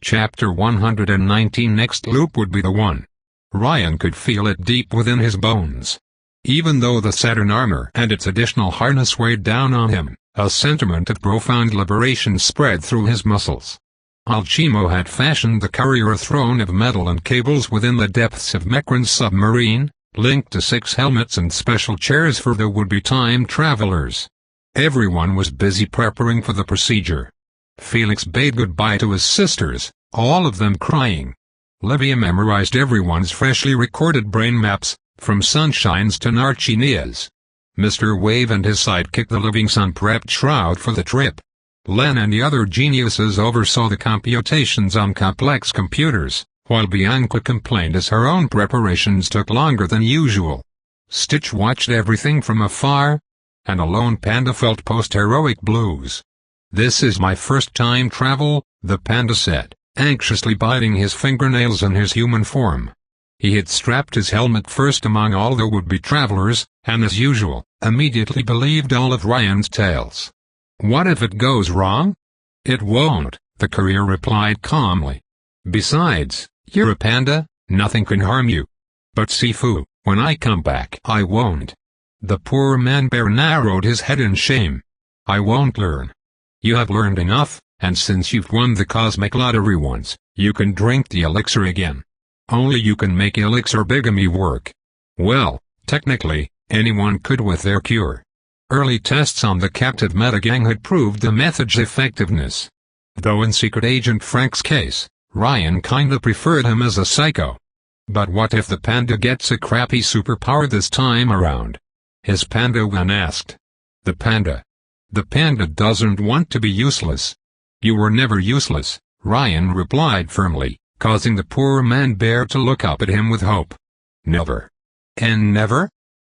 Chapter 119. Next loop would be the one. Ryan could feel it deep within his bones. Even though the Saturn armor and its additional harness weighed down on him, a sentiment of profound liberation spread through his muscles. Alchimo had fashioned the courier throne of metal and cables within the depths of Mecran's submarine, linked to 6 helmets and special chairs for the would-be time travelers. Everyone was busy preparing for the procedure. Felix bade goodbye to his sisters, all of them crying. Livia memorized everyone's freshly recorded brain maps, from Sunshine's to Narchinia's. Mr. Wave and his sidekick the Living Sun prepped Shroud for the trip. Len and the other geniuses oversaw the computations on complex computers, while Bianca complained as her own preparations took longer than usual. Stitch watched everything from afar, and a lone panda felt post-heroic blues. "This is my first time travel," the panda said, anxiously biting his fingernails in his human form. He had strapped his helmet first among all the would-be travelers, and as usual, immediately believed all of Ryan's tales. "What if it goes wrong?" "It won't," the courier replied calmly. "Besides, you're a panda, nothing can harm you." "But Sifu, when I come back I won't." The poor man-bear narrowed his head in shame. "I won't learn. You have learned enough, and since you've won the cosmic lottery once, you can drink the elixir again. Only you can make elixir bigamy work." Well, technically, anyone could with their cure. Early tests on the captive metagang had proved the method's effectiveness. Though in Secret Agent Frank's case, Ryan kinda preferred him as a psycho. But what if the panda gets a crappy superpower this time around? His Panda-wan asked. The panda doesn't want to be useless." "You were never useless," Ryan replied firmly, causing the poor man-bear to look up at him with hope. "Never." "And never?"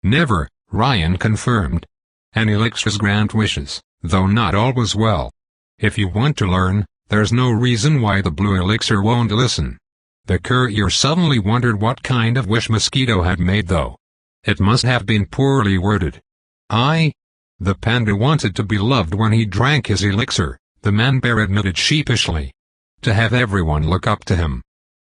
"Never," Ryan confirmed. "And elixirs grant wishes, though not all was well. If you want to learn, there's no reason why the blue elixir won't listen." The courier suddenly wondered what kind of wish Mosquito had made though. It must have been poorly worded. The panda wanted to be loved when he drank his elixir, the man-bear admitted sheepishly. To have everyone look up to him.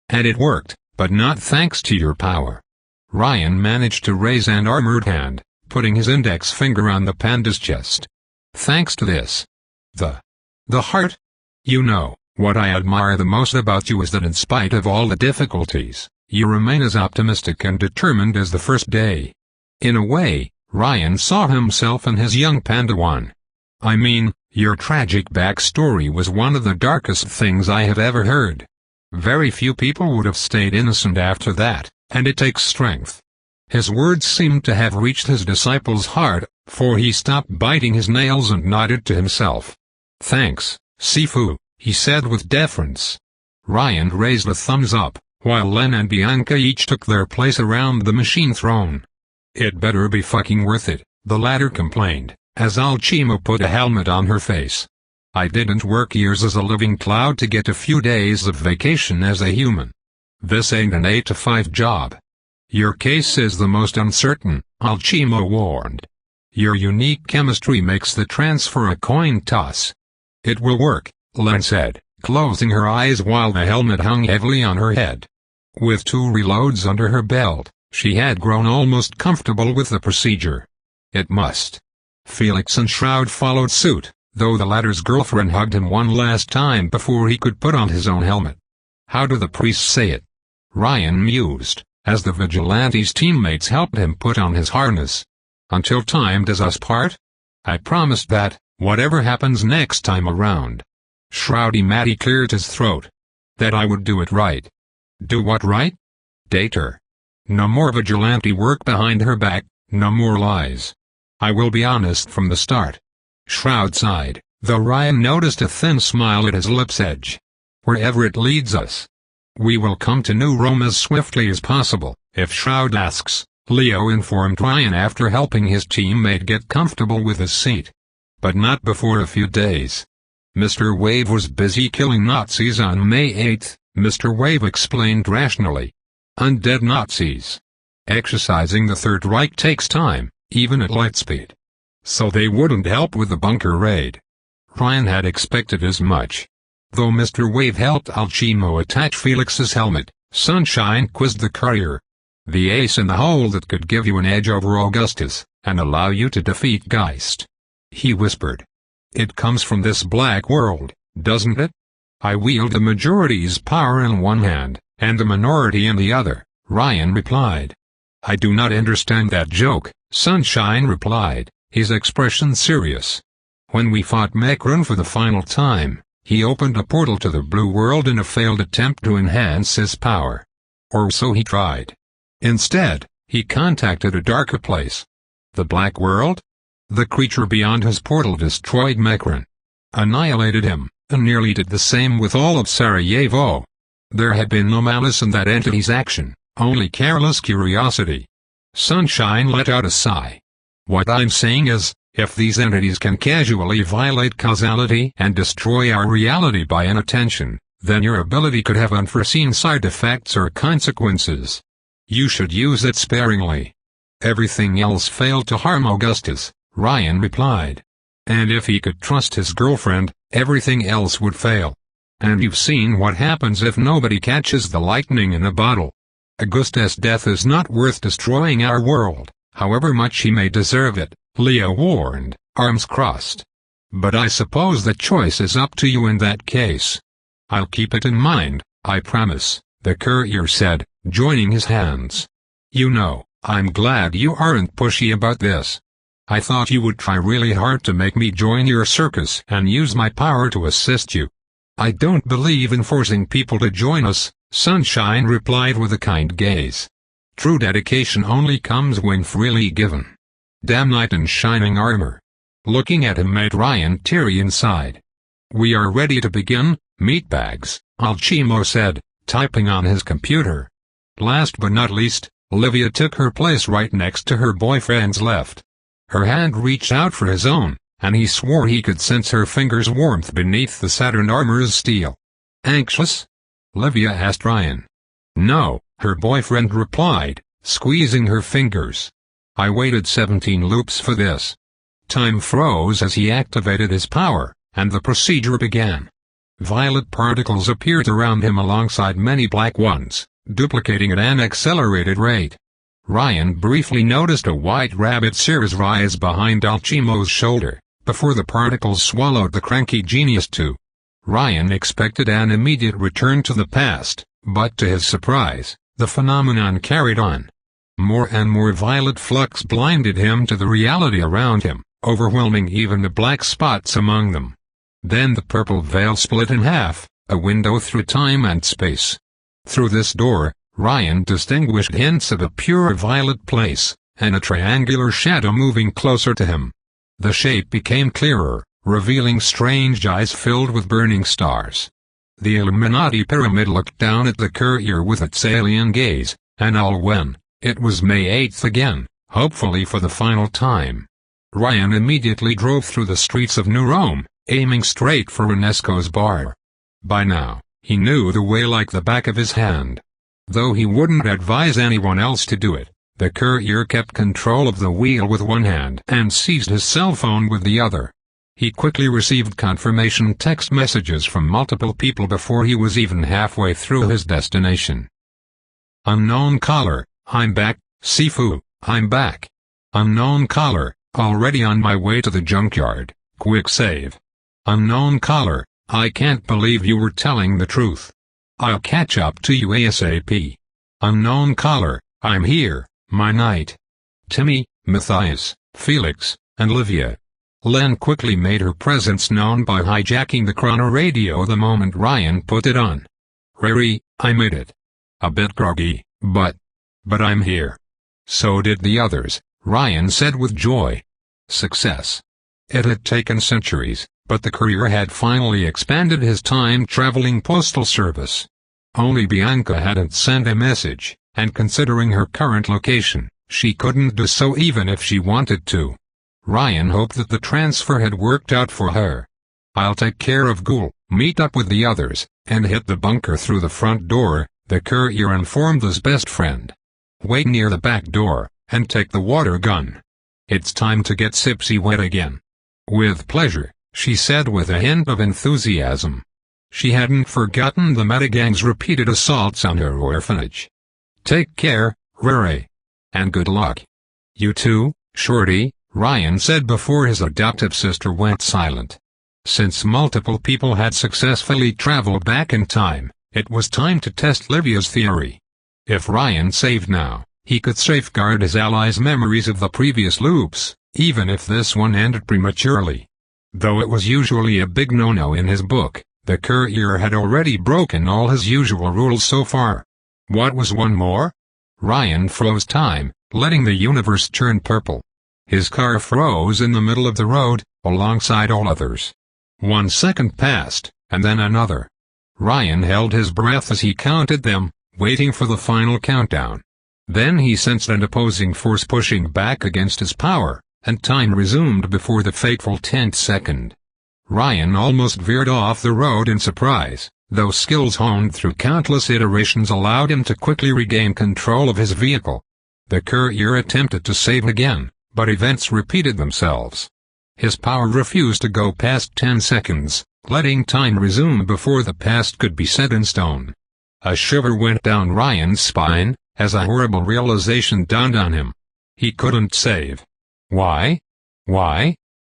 "And it worked, but not thanks to your power." Ryan managed to raise an armored hand, putting his index finger on the panda's chest. "Thanks to this. The heart? You know, what I admire the most about you is that in spite of all the difficulties, you remain as optimistic and determined as the first day." In a way, Ryan saw himself in his young Padawan. "I mean, your tragic backstory was one of the darkest things I have ever heard. Very few people would have stayed innocent after that, and it takes strength." His words seemed to have reached his disciple's heart, for he stopped biting his nails and nodded to himself. "Thanks, Sifu," he said with deference. Ryan raised a thumbs up, while Len and Bianca each took their place around the machine throne. "It better be fucking worth it," the latter complained, as Alchimo put a helmet on her face. "I didn't work years as a living cloud to get a few days of vacation as a human. This ain't an 8 to 5 job." "Your case is the most uncertain," Alchimo warned. "Your unique chemistry makes the transfer a coin toss." "It will work," Len said, closing her eyes while the helmet hung heavily on her head. With 2 reloads under her belt, she had grown almost comfortable with the procedure. It must. Felix and Shroud followed suit, though the latter's girlfriend hugged him one last time before he could put on his own helmet. "How do the priests say it?" Ryan mused, as the vigilante's teammates helped him put on his harness. "Until time does us part? I promised that, whatever happens next time around." Shroudy Matty cleared his throat. "That I would do it right." "Do what right?" "Date her. No more vigilante work behind her back, no more lies. I will be honest from the start." Shroud sighed, though Ryan noticed a thin smile at his lips' edge. "Wherever it leads us. We will come to New Rome as swiftly as possible, if Shroud asks," Leo informed Ryan after helping his teammate get comfortable with his seat. "But not before a few days. Mr. Wave was busy killing Nazis on May 8th, Mr. Wave explained rationally. Undead Nazis. Exercising the Third Reich takes time, even at light speed. So they wouldn't help with the bunker raid." Ryan had expected as much. Though Mr. Wave helped Alcimo attach Felix's helmet, Sunshine quizzed the courier. "The ace in the hole that could give you an edge over Augustus, and allow you to defeat Geist," he whispered. "It comes from this black world, doesn't it?" "I wield the majority's power in one hand, and the minority in the other," Ryan replied. "I do not understand that joke," Sunshine replied, his expression serious. "When we fought Mechrun for the final time, he opened a portal to the blue world in a failed attempt to enhance his power. Or so he tried. Instead, he contacted a darker place. The black world? The creature beyond his portal destroyed Mechrun, annihilated him, and nearly did the same with all of Sarajevo. There had been no malice in that entity's action, only careless curiosity." Sunshine let out a sigh. "What I'm saying is, if these entities can casually violate causality and destroy our reality by inattention, then your ability could have unforeseen side effects or consequences. You should use it sparingly." "Everything else failed to harm Augustus," Ryan replied. "And if he could trust his girlfriend, everything else would fail. And you've seen what happens if nobody catches the lightning in a bottle. Augustus' death is not worth destroying our world, however much he may deserve it," Leo warned, arms crossed. "But I suppose the choice is up to you in that case." "I'll keep it in mind, I promise," the courier said, joining his hands. "You know, I'm glad you aren't pushy about this. I thought you would try really hard to make me join your circus and use my power to assist you." "I don't believe in forcing people to join us," Sunshine replied with a kind gaze. "True dedication only comes when freely given." "Damn knight in shining armor." Looking at him made Ryan teary inside. "We are ready to begin, meatbags," Alcimo said, typing on his computer. Last but not least, Olivia took her place right next to her boyfriend's left. Her hand reached out for his own, and he swore he could sense her fingers' warmth beneath the Saturn armor's steel. "Anxious?" Olivia asked Ryan. "No," her boyfriend replied, squeezing her fingers. "I waited 17 loops for this." Time froze as he activated his power, and the procedure began. Violet particles appeared around him alongside many black ones, duplicating at an accelerated rate. Ryan briefly noticed a white rabbit cirrus rise behind Alcimo's shoulder, before the particles swallowed the cranky genius too. Ryan expected an immediate return to the past, but to his surprise, the phenomenon carried on. More and more violet flux blinded him to the reality around him, overwhelming even the black spots among them. Then the purple veil split in half, a window through time and space. Through this door, Ryan distinguished hints of a pure violet place, and a triangular shadow moving closer to him. The shape became clearer, revealing strange eyes filled with burning stars. The Illuminati pyramid looked down at the courier with its alien gaze, and all when, it was May 8th again, hopefully for the final time. Ryan immediately drove through the streets of New Rome, aiming straight for Renesco's bar. By now, he knew the way like the back of his hand. Though he wouldn't advise anyone else to do it, the courier kept control of the wheel with one hand and seized his cell phone with the other. He quickly received confirmation text messages from multiple people before he was even halfway through his destination. Unknown caller, I'm back. Sifu, I'm back. Unknown caller, already on my way to the junkyard. Quick save. Unknown caller, I can't believe you were telling the truth. I'll catch up to you ASAP. Unknown caller, I'm here, my knight. Timmy, Matthias, Felix, and Livia. Len quickly made her presence known by hijacking the chrono radio the moment Ryan put it on. Rary, I made it. A bit groggy, but I'm here. So did the others, Ryan said with joy. Success. It had taken centuries, but the courier had finally expanded his time-traveling postal service. Only Bianca hadn't sent a message, and considering her current location, she couldn't do so even if she wanted to. Ryan hoped that the transfer had worked out for her. I'll take care of Ghoul, meet up with the others, and hit the bunker through the front door, the courier informed his best friend. Wait near the back door, and take the water gun. It's time to get Sipsy wet again. With pleasure, she said with a hint of enthusiasm. She hadn't forgotten the metagang's repeated assaults on her orphanage. "Take care, Rere. And good luck." "You too, Shorty," Ryan said before his adoptive sister went silent. Since multiple people had successfully traveled back in time, it was time to test Livia's theory. If Ryan saved now, he could safeguard his allies' memories of the previous loops, even if this one ended prematurely. Though it was usually a big no-no in his book, the courier had already broken all his usual rules so far. What was one more? Ryan froze time, letting the universe turn purple. His car froze in the middle of the road, alongside all others. 1 second passed, and then another. Ryan held his breath as he counted them, waiting for the final countdown. Then he sensed an opposing force pushing back against his power, and time resumed before the fateful 10th second. Ryan almost veered off the road in surprise, though skills honed through countless iterations allowed him to quickly regain control of his vehicle. The courier attempted to save again, but events repeated themselves. His power refused to go past 10 seconds, letting time resume before the past could be set in stone. A shiver went down Ryan's spine, as a horrible realization dawned on him. He couldn't save. Why? Why?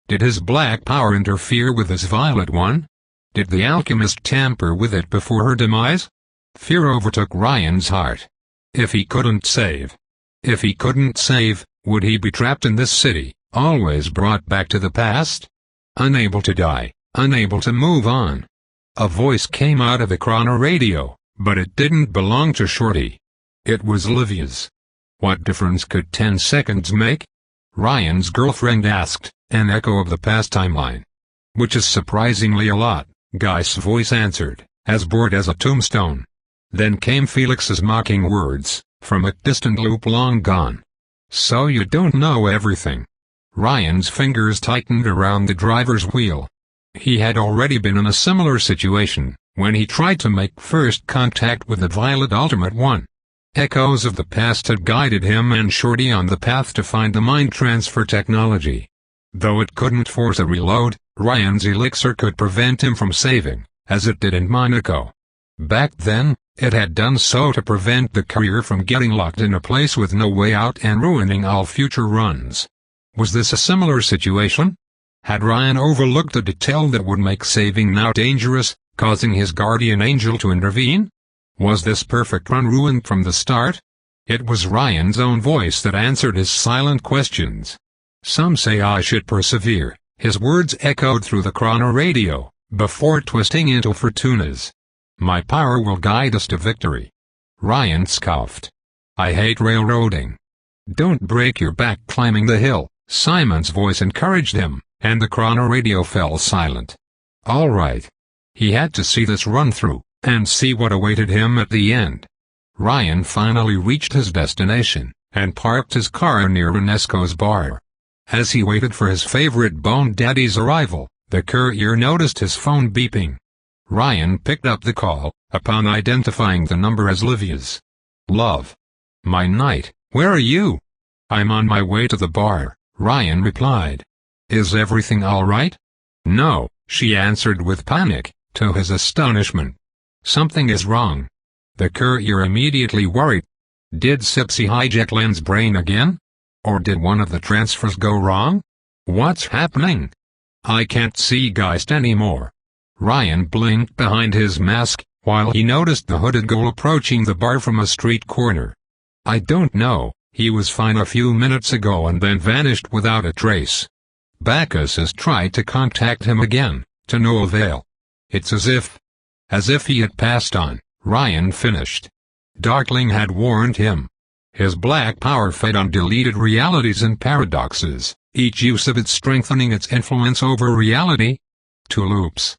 Did his black power interfere with his violet one? Did the alchemist tamper with it before her demise? Fear overtook Ryan's heart. If he couldn't save, would he be trapped in this city, always brought back to the past? Unable to die, unable to move on. A voice came out of the chrono radio, but it didn't belong to Shorty. It was Livia's. What difference could 10 seconds make? Ryan's girlfriend asked, an echo of the past timeline. Which is surprisingly a lot, Guy's voice answered, as bored as a tombstone. Then came Felix's mocking words, from a distant loop long gone. So you don't know everything. Ryan's fingers tightened around the driver's wheel. He had already been in a similar situation, when he tried to make first contact with the Violet Ultimate One. Echoes of the past had guided him and Shorty on the path to find the mind transfer technology. Though it couldn't force a reload, Ryan's elixir could prevent him from saving, as it did in Monaco. Back then, it had done so to prevent the courier from getting locked in a place with no way out and ruining all future runs. Was this a similar situation? Had Ryan overlooked a detail that would make saving now dangerous, causing his guardian angel to intervene? Was this perfect run ruined from the start? It was Ryan's own voice that answered his silent questions. Some say I should persevere, his words echoed through the chrono radio, before twisting into Fortuna's. My power will guide us to victory. Ryan scoffed. I hate railroading. Don't break your back climbing the hill, Simon's voice encouraged him, and the chrono radio fell silent. All right. He had to see this run through, and see what awaited him at the end. Ryan finally reached his destination, and parked his car near Unesco's bar. As he waited for his favorite Bone Daddy's arrival, the courier noticed his phone beeping. Ryan picked up the call, upon identifying the number as Livia's. Love. My knight, where are you? I'm on my way to the bar, Ryan replied. Is everything all right? No, she answered with panic, to his astonishment. Something is wrong. The courier immediately worried. Did Sipsy hijack Len's brain again? Or did one of the transfers go wrong? What's happening? I can't see Geist anymore. Ryan blinked behind his mask, while he noticed the hooded girl approaching the bar from a street corner. I don't know, he was fine a few minutes ago and then vanished without a trace. Bacchus has tried to contact him again, to no avail. It's as if he had passed on, Ryan finished. Darkling had warned him. His black power fed on deleted realities and paradoxes, each use of it strengthening its influence over reality. Two loops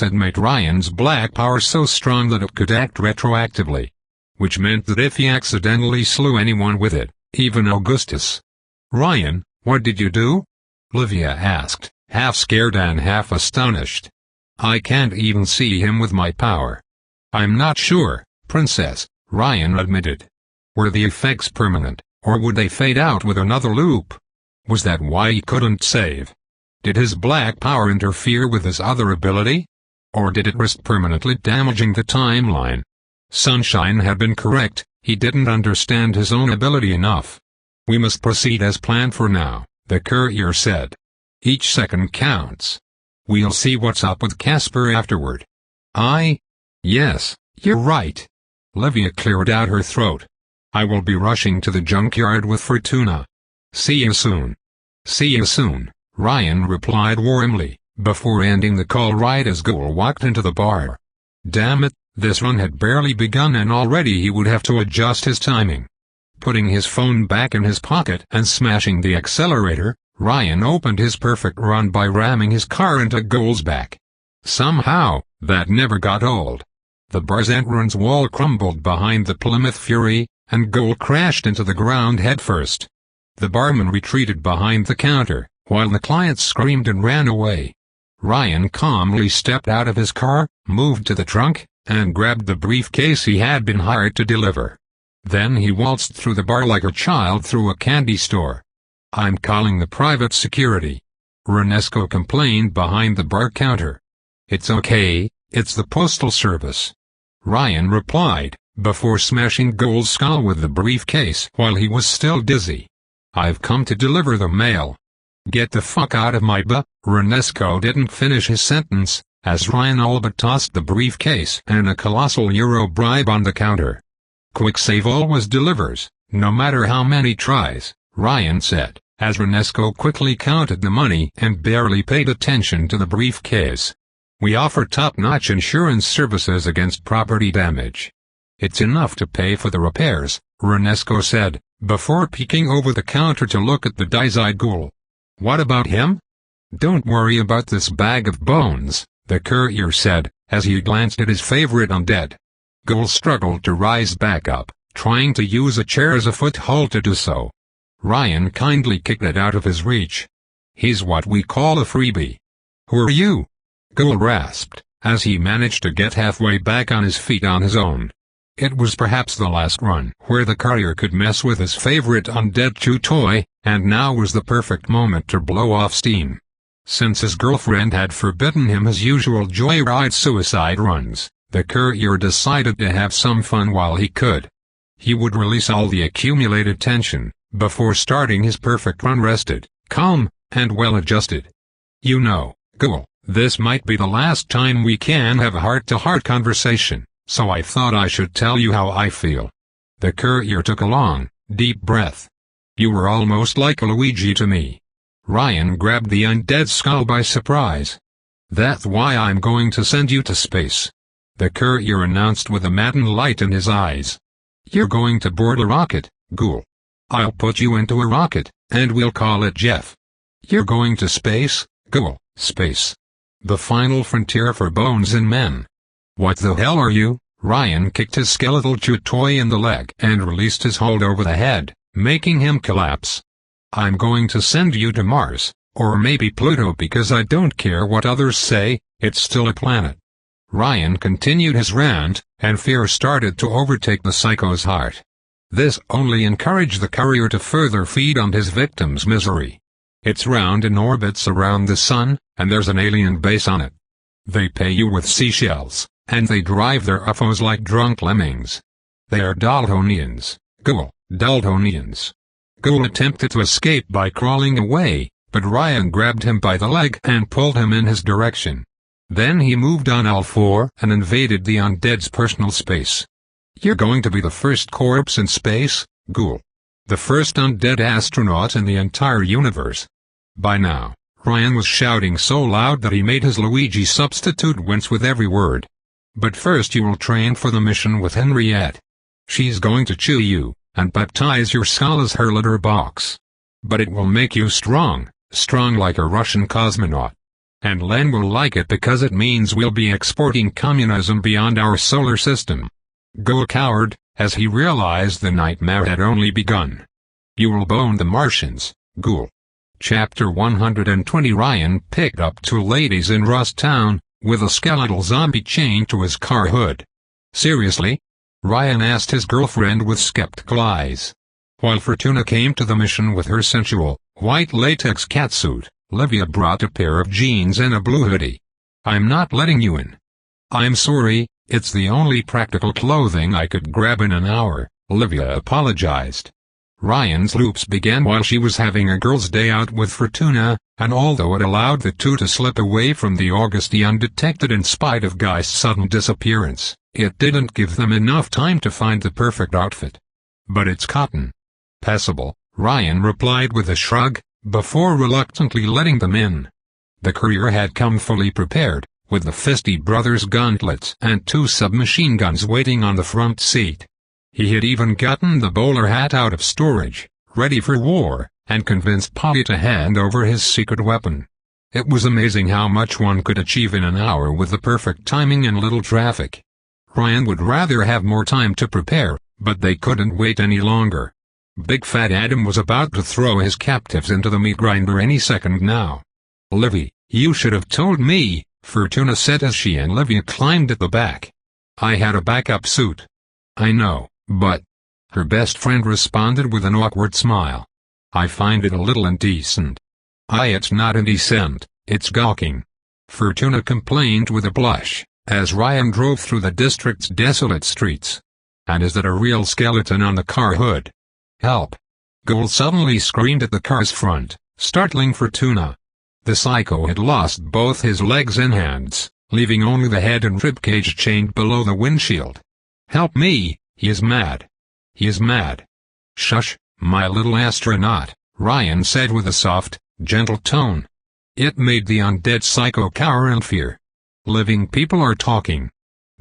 had made Ryan's black power so strong that it could act retroactively. Which meant that if he accidentally slew anyone with it, even Augustus. Ryan, what did you do? Livia asked, half scared and half astonished. I can't even see him with my power. I'm not sure, Princess, Ryan admitted. Were the effects permanent, or would they fade out with another loop? Was that why he couldn't save? Did his black power interfere with his other ability? Or did it risk permanently damaging the timeline? Sunshine had been correct, he didn't understand his own ability enough. "We must proceed as planned for now," the courier said. "Each second counts. We'll see what's up with Casper afterward." Yes, you're right." Livia cleared out her throat. "I will be rushing to the junkyard with Fortuna. See you soon." "See you soon," Ryan replied warmly, before ending the call right as Ghoul walked into the bar. Damn it, this run had barely begun and already he would have to adjust his timing. Putting his phone back in his pocket and smashing the accelerator, Ryan opened his perfect run by ramming his car into Ghoul's back. Somehow, that never got old. The bar's entrance wall crumbled behind the Plymouth Fury, and Ghoul crashed into the ground headfirst. The barman retreated behind the counter, while the clients screamed and ran away. Ryan calmly stepped out of his car, moved to the trunk, and grabbed the briefcase he had been hired to deliver. Then he waltzed through the bar like a child through a candy store. "I'm calling the private security," Renesco complained behind the bar counter. "It's okay, it's the postal service," Ryan replied, before smashing Ghoul's skull with the briefcase while he was still dizzy. "I've come to deliver the mail." "Get the fuck out of my Renesco didn't finish his sentence, as Ryan all but tossed the briefcase and a colossal euro bribe on the counter. "Quick save always delivers, no matter how many tries," Ryan said, as Renesco quickly counted the money and barely paid attention to the briefcase. "We offer top-notch insurance services against property damage. It's enough to pay for the repairs," Renesco said, before peeking over the counter to look at the dizzy Ghoul. "What about him?" "Don't worry about this bag of bones," the courier said, as he glanced at his favorite undead. Ghoul struggled to rise back up, trying to use a chair as a foothold to do so. Ryan kindly kicked it out of his reach. "He's what we call a freebie." "Who are you?" Ghoul rasped, as he managed to get halfway back on his feet on his own. It was perhaps the last run where the courier could mess with his favorite undead chew toy, and now was the perfect moment to blow off steam. Since his girlfriend had forbidden him his usual joyride suicide runs, the courier decided to have some fun while he could. He would release all the accumulated tension, before starting his perfect run rested, calm, and well-adjusted. "You know, Ghoul, this might be the last time we can have a heart-to-heart conversation, so I thought I should tell you how I feel." The courier took a long, deep breath. "You were almost like a Luigi to me." Ryan grabbed the undead skull by surprise. "That's why I'm going to send you to space," the courier announced with a maddened light in his eyes. "You're going to board a rocket, Ghoul. I'll put you into a rocket, and we'll call it Jeff. You're going to space, Ghoul, space. The final frontier for bones and men." "What the hell are you?" Ryan kicked his skeletal chew toy in the leg and released his hold over the head, making him collapse. "I'm going to send you to Mars, or maybe Pluto because I don't care what others say, it's still a planet." Ryan continued his rant, and fear started to overtake the psycho's heart. This only encouraged the courier to further feed on his victim's misery. "It's round and orbits around the sun, and there's an alien base on it. They pay you with seashells, and they drive their UFOs like drunk lemmings. They are Daltonians, Ghoul, Daltonians." Ghoul attempted to escape by crawling away, but Ryan grabbed him by the leg and pulled him in his direction. Then he moved on all four and invaded the undead's personal space. "You're going to be the first corpse in space, Ghoul. The first undead astronaut in the entire universe." By now, Ryan was shouting so loud that he made his Luigi substitute wince with every word. "But first you will train for the mission with Henriette. She's going to chew you, and baptize your skull as her litter box. But it will make you strong, strong like a Russian cosmonaut. And Len will like it because it means we'll be exporting communism beyond our solar system." Ghoul cowered, as he realized the nightmare had only begun. "You will bone the Martians, Ghoul." Chapter 120. Ryan picked up two ladies in Rust Town, with a skeletal zombie chained to his car hood. "Seriously?" Ryan asked his girlfriend with skeptical eyes. While Fortuna came to the mission with her sensual, white latex catsuit, Livia brought a pair of jeans and a blue hoodie. "I'm not letting you in," "I'm sorry, it's the only practical clothing I could grab in an hour," Olivia apologized. Ryan's loops began while she was having a girls' day out with Fortuna, and although it allowed the two to slip away from the Augusty undetected in spite of Guy's sudden disappearance, it didn't give them enough time to find the perfect outfit. "But it's cotton." "Passable," Ryan replied with a shrug, before reluctantly letting them in. The courier had come fully prepared, with the Fisty Brothers gauntlets and 2 submachine guns waiting on the front seat. He had even gotten the bowler hat out of storage, ready for war, and convinced Polly to hand over his secret weapon. It was amazing how much one could achieve in an hour with the perfect timing and little traffic. Ryan would rather have more time to prepare, but they couldn't wait any longer. Big Fat Adam was about to throw his captives into the meat grinder any second now. "Livy, you should have told me," Fortuna said as she and Livia climbed at the back. "I had a backup suit." "I know, but," her best friend responded with an awkward smile, "I find it a little indecent." "It's not indecent, it's gawking," Fortuna complained with a blush, as Ryan drove through the district's desolate streets. "And is it a real skeleton on the car hood?" "Help!" Gould suddenly screamed at the car's front, startling Fortuna. The psycho had lost both his legs and hands, leaving only the head and ribcage chained below the windshield. "Help me, he is mad. He is mad." "Shush, my little astronaut," Ryan said with a soft, gentle tone. It made the undead psycho cower in fear. "Living people are talking."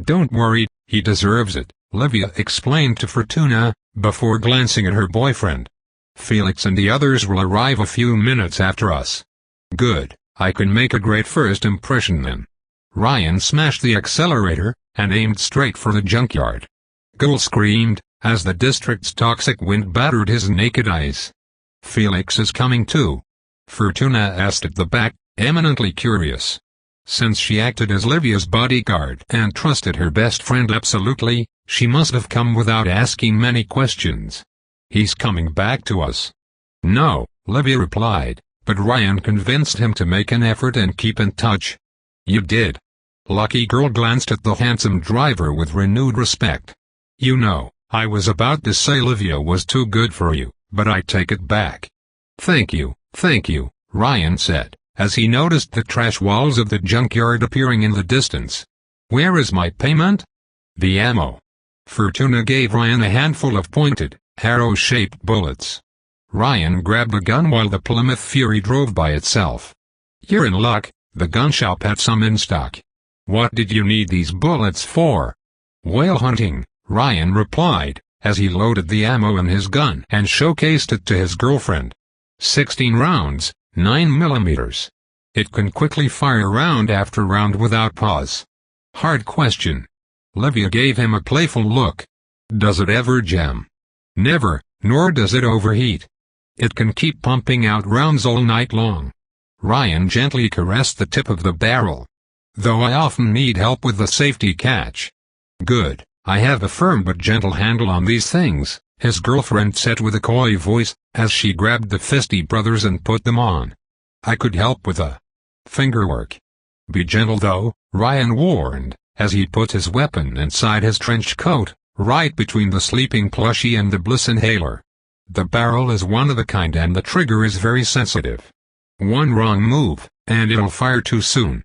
"Don't worry, he deserves it," Livia explained to Fortuna, before glancing at her boyfriend. "Felix and the others will arrive a few minutes after us." "Good, I can make a great first impression then." Ryan smashed the accelerator, and aimed straight for the junkyard. Gould screamed, as the district's toxic wind battered his naked eyes. "Felix is coming too?" Fortuna asked at the back, eminently curious. Since she acted as Livia's bodyguard and trusted her best friend absolutely, she must have come without asking many questions. "He's coming back to us." "No," Livia replied, but Ryan convinced him to make an effort and keep in touch. "You did." Lucky Girl glanced at the handsome driver with renewed respect. "You know, I was about to say Livia was too good for you, but I take it back." Thank you," Ryan said, as he noticed the trash walls of the junkyard appearing in the distance. "Where is my payment?" "The ammo." Fortuna gave Ryan a handful of pointed, arrow-shaped bullets. Ryan grabbed a gun while the Plymouth Fury drove by itself. "You're in luck, the gun shop had some in stock." "What did you need these bullets for?" "Whale hunting," Ryan replied, as he loaded the ammo in his gun and showcased it to his girlfriend. 16 rounds, 9mm. It can quickly fire round after round without pause. "Hard question." Livia gave him a playful look. "Does it ever jam?" "Never, nor does it overheat. It can keep pumping out rounds all night long." Ryan gently caressed the tip of the barrel. "Though I often need help with the safety catch." "Good, I have a firm but gentle handle on these things," his girlfriend said with a coy voice, as she grabbed the Fisty Brothers and put them on. "I could help with the fingerwork." "Be gentle though," Ryan warned, as he put his weapon inside his trench coat, right between the sleeping plushie and the bliss inhaler. "The barrel is one of a kind and the trigger is very sensitive. One wrong move, and it'll fire too soon."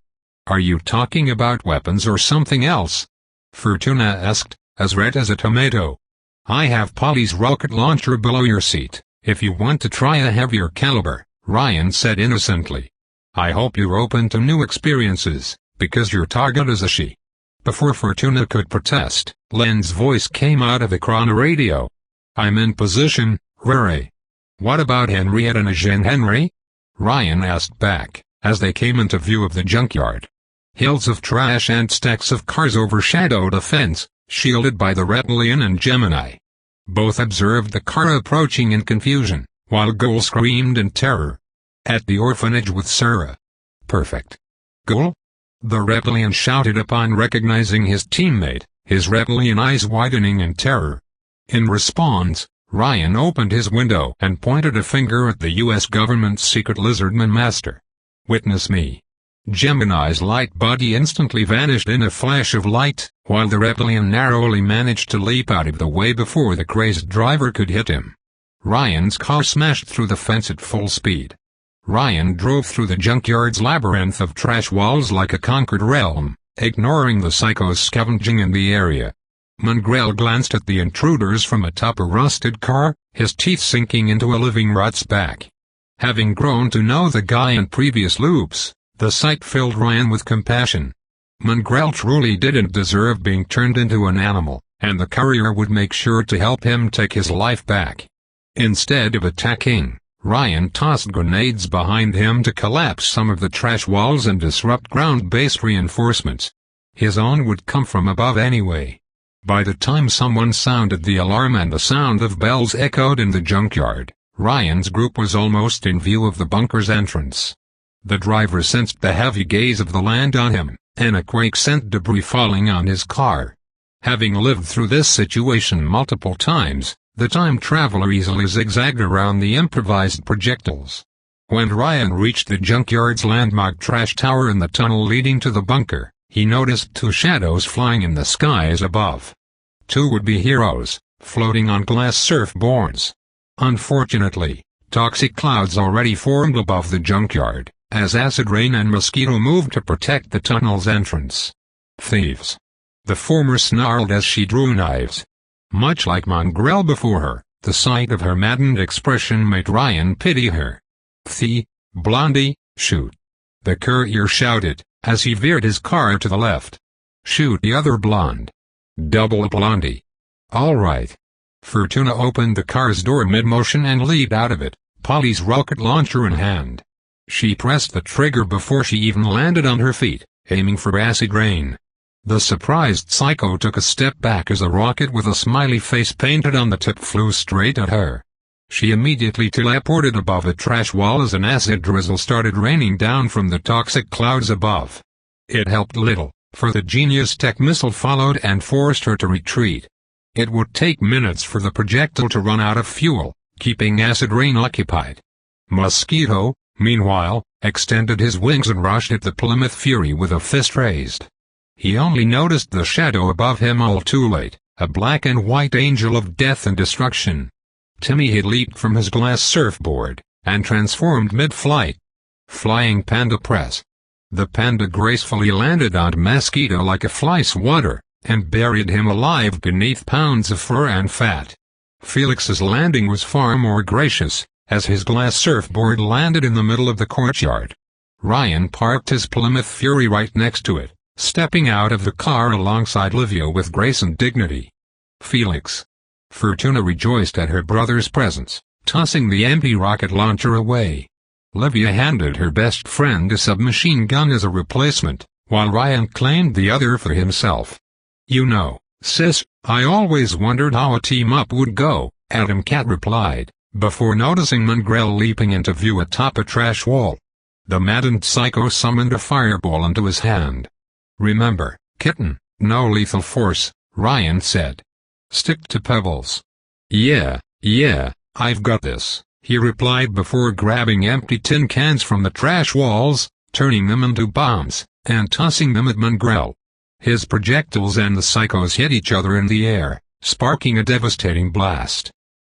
"Are you talking about weapons or something else?" Fortuna asked, as red as a tomato. "I have Polly's rocket launcher below your seat, if you want to try a heavier caliber," Ryan said innocently. "I hope you're open to new experiences, because your target is a she." Before Fortuna could protest, Len's voice came out of the chrono radio. "I'm in position, Rere." "What about Henriette and Eugene Henry?" Ryan asked back, as they came into view of the junkyard. Hills of trash and stacks of cars overshadowed a fence, shielded by the Reptilian and Gemini. Both observed the car approaching in confusion, while Gould screamed in terror. "At the orphanage with Sarah." "Perfect. Gould?" the Reptilian shouted upon recognizing his teammate, his reptilian eyes widening in terror. In response, Ryan opened his window and pointed a finger at the U.S. government's secret lizardman master. "Witness me." Gemini's light buddy instantly vanished in a flash of light, while the reptilian narrowly managed to leap out of the way before the crazed driver could hit him. Ryan's car smashed through the fence at full speed. Ryan drove through the junkyard's labyrinth of trash walls like a conquered realm, ignoring the psychos scavenging in the area. Mongrel glanced at the intruders from atop a rusted car, his teeth sinking into a living rot's back. Having grown to know the guy in previous loops, the sight filled Ryan with compassion. Mongrel truly didn't deserve being turned into an animal, and the courier would make sure to help him take his life back. Instead of attacking, Ryan tossed grenades behind him to collapse some of the trash walls and disrupt ground-based reinforcements. His own would come from above anyway. By the time someone sounded the alarm and the sound of bells echoed in the junkyard, Ryan's group was almost in view of the bunker's entrance. The driver sensed the heavy gaze of the land on him, and a quake sent debris falling on his car. Having lived through this situation multiple times, the time traveler easily zigzagged around the improvised projectiles. When Ryan reached the junkyard's landmark trash tower in the tunnel leading to the bunker, he noticed two shadows flying in the skies above. Two would-be heroes, floating on glass surfboards. Unfortunately, toxic clouds already formed above the junkyard, as acid rain and mosquito moved to protect the tunnel's entrance. Thieves. The former snarled as she drew knives. Much like Mongrel before her, the sight of her maddened expression made Ryan pity her. Blondie, shoot. The courier shouted, as he veered his car to the left. Shoot the other blonde. Double Blondie. All right. Fortuna opened the car's door mid-motion and leaped out of it, Polly's rocket launcher in hand. She pressed the trigger before she even landed on her feet, aiming for acid rain. The surprised psycho took a step back as a rocket with a smiley face painted on the tip flew straight at her. She immediately teleported above a trash wall as an acid drizzle started raining down from the toxic clouds above. It helped little, for the Genius Tech missile followed and forced her to retreat. It would take minutes for the projectile to run out of fuel, keeping acid rain occupied. Mosquito, meanwhile, extended his wings and rushed at the Plymouth Fury with a fist raised. He only noticed the shadow above him all too late, a black and white angel of death and destruction. Timmy had leaped from his glass surfboard, and transformed mid-flight. Flying Panda Press. The panda gracefully landed on Mosquito like a fly swatter, and buried him alive beneath pounds of fur and fat. Felix's landing was far more gracious, as his glass surfboard landed in the middle of the courtyard. Ryan parked his Plymouth Fury right next to it, stepping out of the car alongside Livia with grace and dignity. Felix. Fortuna rejoiced at her brother's presence, tossing the empty rocket launcher away. Livia handed her best friend a submachine gun as a replacement, while Ryan claimed the other for himself. You know, sis, I always wondered how a team-up would go, Adam Cat replied, before noticing Mongrel leaping into view atop a trash wall. The maddened psycho summoned a fireball into his hand. Remember, kitten, no lethal force, Ryan said. Stick to pebbles. Yeah, I've got this, he replied before grabbing empty tin cans from the trash walls, turning them into bombs, and tossing them at Mongrel. His projectiles and the psychos hit each other in the air, sparking a devastating blast.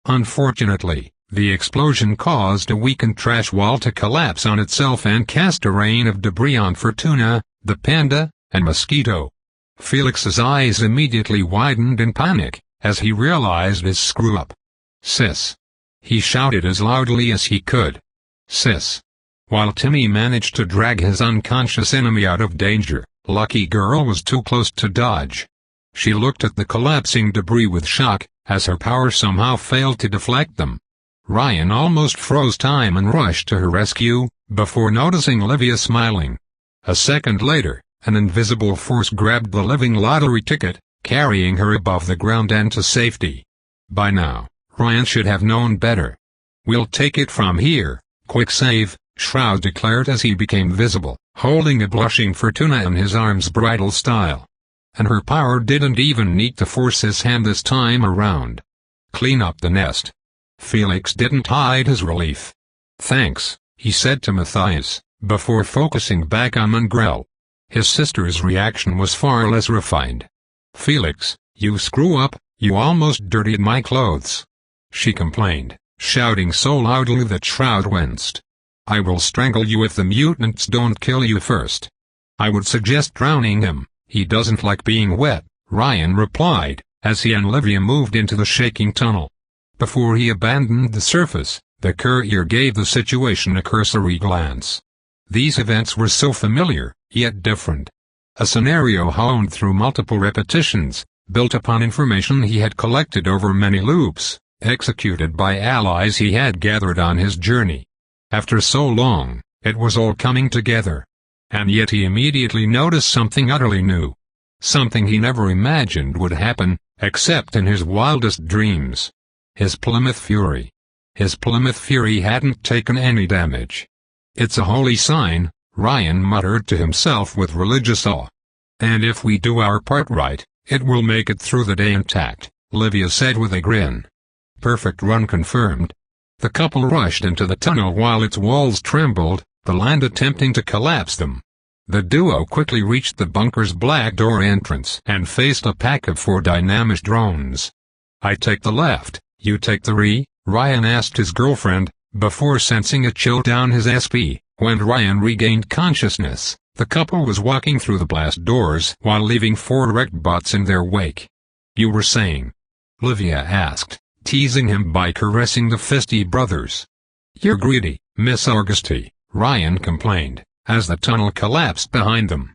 Unfortunately, the explosion caused a weakened trash wall to collapse on itself and cast a rain of debris on Fortuna, the panda, and Mosquito. Felix's eyes immediately widened in panic, as he realized his screw-up. Sis. He shouted as loudly as he could. Sis. While Timmy managed to drag his unconscious enemy out of danger, Lucky Girl was too close to dodge. She looked at the collapsing debris with shock, as her power somehow failed to deflect them. Ryan almost froze time and rushed to her rescue, before noticing Livia smiling. A second later, an invisible force grabbed the living lottery ticket, carrying her above the ground and to safety. By now, Ryan should have known better. We'll take it from here, quick save, Shroud declared as he became visible, holding a blushing Fortuna in his arms bridal style. And her power didn't even need to force his hand this time around. Clean up the nest. Felix didn't hide his relief. Thanks, he said to Matthias, before focusing back on Mongrel. His sister's reaction was far less refined. "Felix, you screw up, you almost dirtied my clothes," she complained, shouting so loudly that Shroud winced. "I will strangle you if the mutants don't kill you first." "I would suggest drowning him, he doesn't like being wet," Ryan replied, as he and Livia moved into the shaking tunnel. Before he abandoned the surface, the courier gave the situation a cursory glance. These events were so familiar, yet different. A scenario honed through multiple repetitions, built upon information he had collected over many loops, executed by allies he had gathered on his journey. After so long, it was all coming together. And yet he immediately noticed something utterly new. Something he never imagined would happen, except in his wildest dreams. His Plymouth Fury. His Plymouth Fury hadn't taken any damage. "It's a holy sign," Ryan muttered to himself with religious awe. "And if we do our part right, it will make it through the day intact," Livia said with a grin. Perfect Run confirmed. The couple rushed into the tunnel while its walls trembled, the land attempting to collapse them. The duo quickly reached the bunker's black door entrance and faced a pack of 4 dynamic drones. "I take the left, you take the right," Ryan asked his girlfriend, before sensing a chill down his SP. When Ryan regained consciousness, the couple was walking through the blast doors while leaving 4 wrecked bots in their wake. "You were saying?" Livia asked, teasing him by caressing the fisty brothers. "You're greedy, Miss Auguste," Ryan complained, as the tunnel collapsed behind them.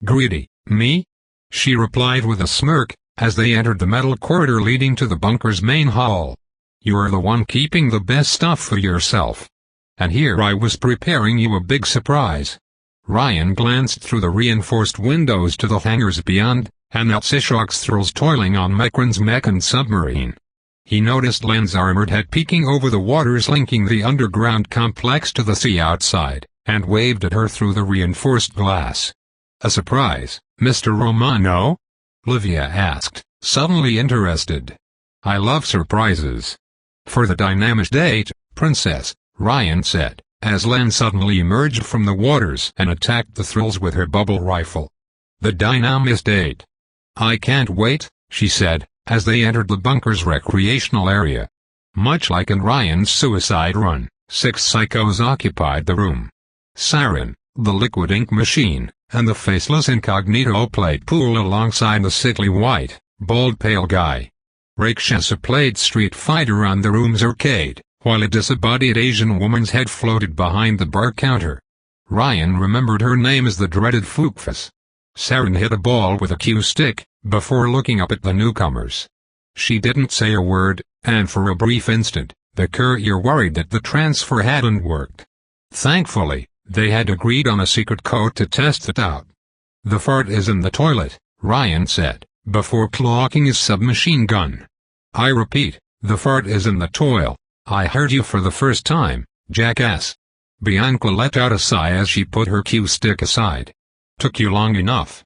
"Greedy, me?" she replied with a smirk, as they entered the metal corridor leading to the bunker's main hall. "You're the one keeping the best stuff for yourself. And here I was preparing you a big surprise." Ryan glanced through the reinforced windows to the hangars beyond, and at Sishok's thrills toiling on Mekran's mechaned submarine. He noticed Len's armored head peeking over the waters linking the underground complex to the sea outside, and waved at her through the reinforced glass. "A surprise, Mr. Romano?" Livia asked, suddenly interested. "I love surprises." "For the dynamic date, Princess," Ryan said, as Len suddenly emerged from the waters and attacked the thrills with her bubble rifle. "The dynamic date. I can't wait," she said, as they entered the bunker's recreational area. Much like in Ryan's suicide run, 6 psychos occupied the room. Siren, the liquid ink machine, and the faceless Incognito played pool alongside the sickly white, bald pale guy. Rakshasa played Street Fighter on the room's arcade, while a disembodied Asian woman's head floated behind the bar counter. Ryan remembered her name as the dreaded Fookfus. Siren hit a ball with a cue stick, before looking up at the newcomers. She didn't say a word, and for a brief instant, the courier worried that the transfer hadn't worked. Thankfully, they had agreed on a secret code to test it out. "The fart is in the toilet," Ryan said, before clocking his submachine gun. "I repeat, the fart is in the toilet. I heard you for the first time, jackass." Bianca let out a sigh as she put her cue stick aside. "Took you long enough."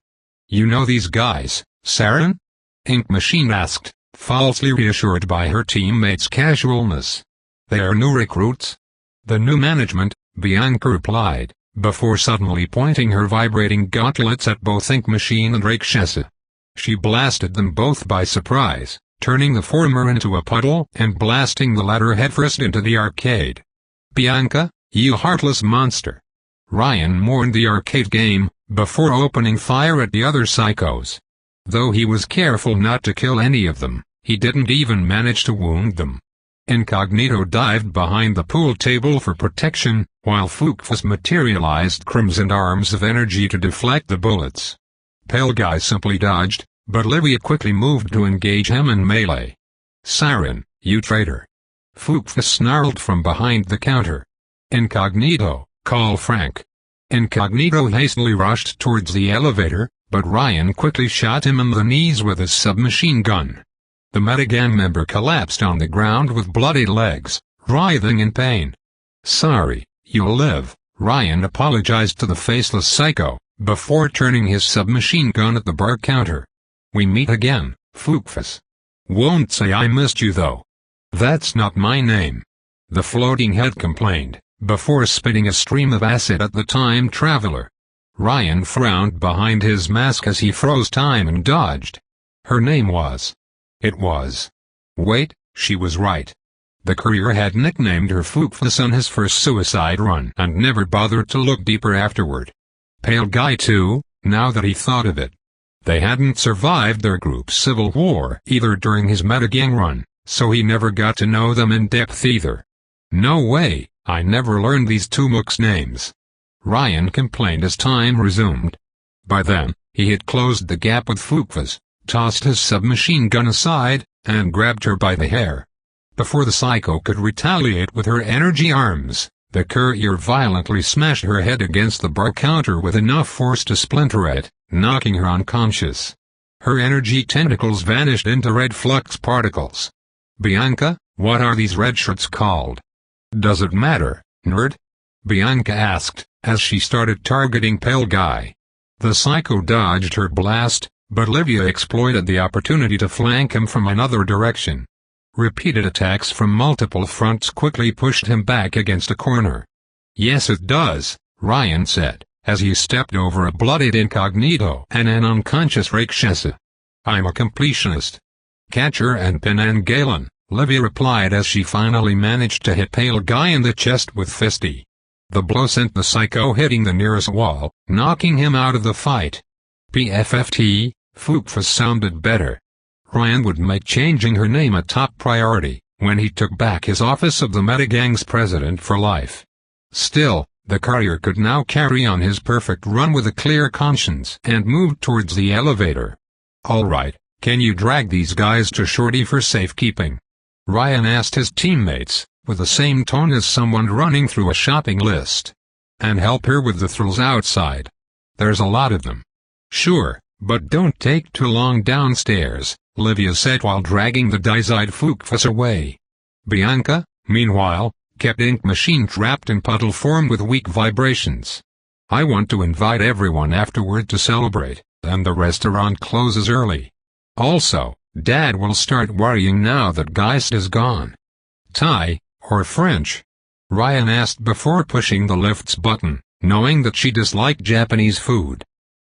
"You know these guys, Siren?" Ink Machine asked, falsely reassured by her teammate's casualness. "They are new recruits?" "The new management," Bianca replied, before suddenly pointing her vibrating gauntlets at both Ink Machine and Rakshasa. She blasted them both by surprise, turning the former into a puddle and blasting the latter headfirst into the arcade. "Bianca, you heartless monster!" Ryan mourned the arcade game, before opening fire at the other psychos. Though he was careful not to kill any of them, he didn't even manage to wound them. Incognito dived behind the pool table for protection, while Fookfus materialized crimson arms of energy to deflect the bullets. Pale Guy simply dodged, but Livia quickly moved to engage him in melee. "Siren, you traitor!" Fookfus snarled from behind the counter. "Incognito, call Frank." Incognito hastily rushed towards the elevator, but Ryan quickly shot him in the knees with his submachine gun. The metagang member collapsed on the ground with bloody legs, writhing in pain. "Sorry, you'll live," Ryan apologized to the faceless psycho, before turning his submachine gun at the bar counter. "We meet again, Fookfus. Won't say I missed you though." "That's not my name," the floating head complained, before spitting a stream of acid at the time traveler. Ryan frowned behind his mask as he froze time and dodged. Her name was. It was. Wait, she was right. The courier had nicknamed her Fookfus on his first suicide run and never bothered to look deeper afterward. Pale guy too, now that he thought of it. They hadn't survived their group's civil war either during his metagang run, so he never got to know them in depth either. No way, I never learned these two mooks' names. Ryan complained as time resumed. By then, he had closed the gap with Fookfus, tossed his submachine gun aside, and grabbed her by the hair. Before the psycho could retaliate with her energy arms, the courier violently smashed her head against the bar counter with enough force to splinter it, knocking her unconscious. Her energy tentacles vanished into red flux particles. Bianca, what are these red shirts called? Does it matter, nerd? Bianca asked, as she started targeting Pale Guy. The psycho dodged her blast, but Livia exploited the opportunity to flank him from another direction. Repeated attacks from multiple fronts quickly pushed him back against a corner. Yes it does, Ryan said, as he stepped over a bloodied incognito and an unconscious Rakshasa. I'm a completionist. Catcher and pin and Galen, Livia replied as she finally managed to hit Pale Guy in the chest with Fisty. The blow sent the psycho hitting the nearest wall, knocking him out of the fight. PFFT, Fookfus sounded better. Ryan would make changing her name a top priority, when he took back his office of the Metagang's president for life. Still, the courier could now carry on his perfect run with a clear conscience and moved towards the elevator. Alright, can you drag these guys to Shorty for safekeeping? Ryan asked his teammates, with the same tone as someone running through a shopping list. And help her with the thrills outside. There's a lot of them. Sure, but don't take too long downstairs, Livia said while dragging the dizzyed Fookfus away. Bianca, meanwhile, kept Ink Machine trapped in puddle form with weak vibrations. I want to invite everyone afterward to celebrate, and the restaurant closes early. Also, Dad will start worrying now that Geist is gone. Thai, or French? Ryan asked before pushing the lift's button, knowing that she disliked Japanese food.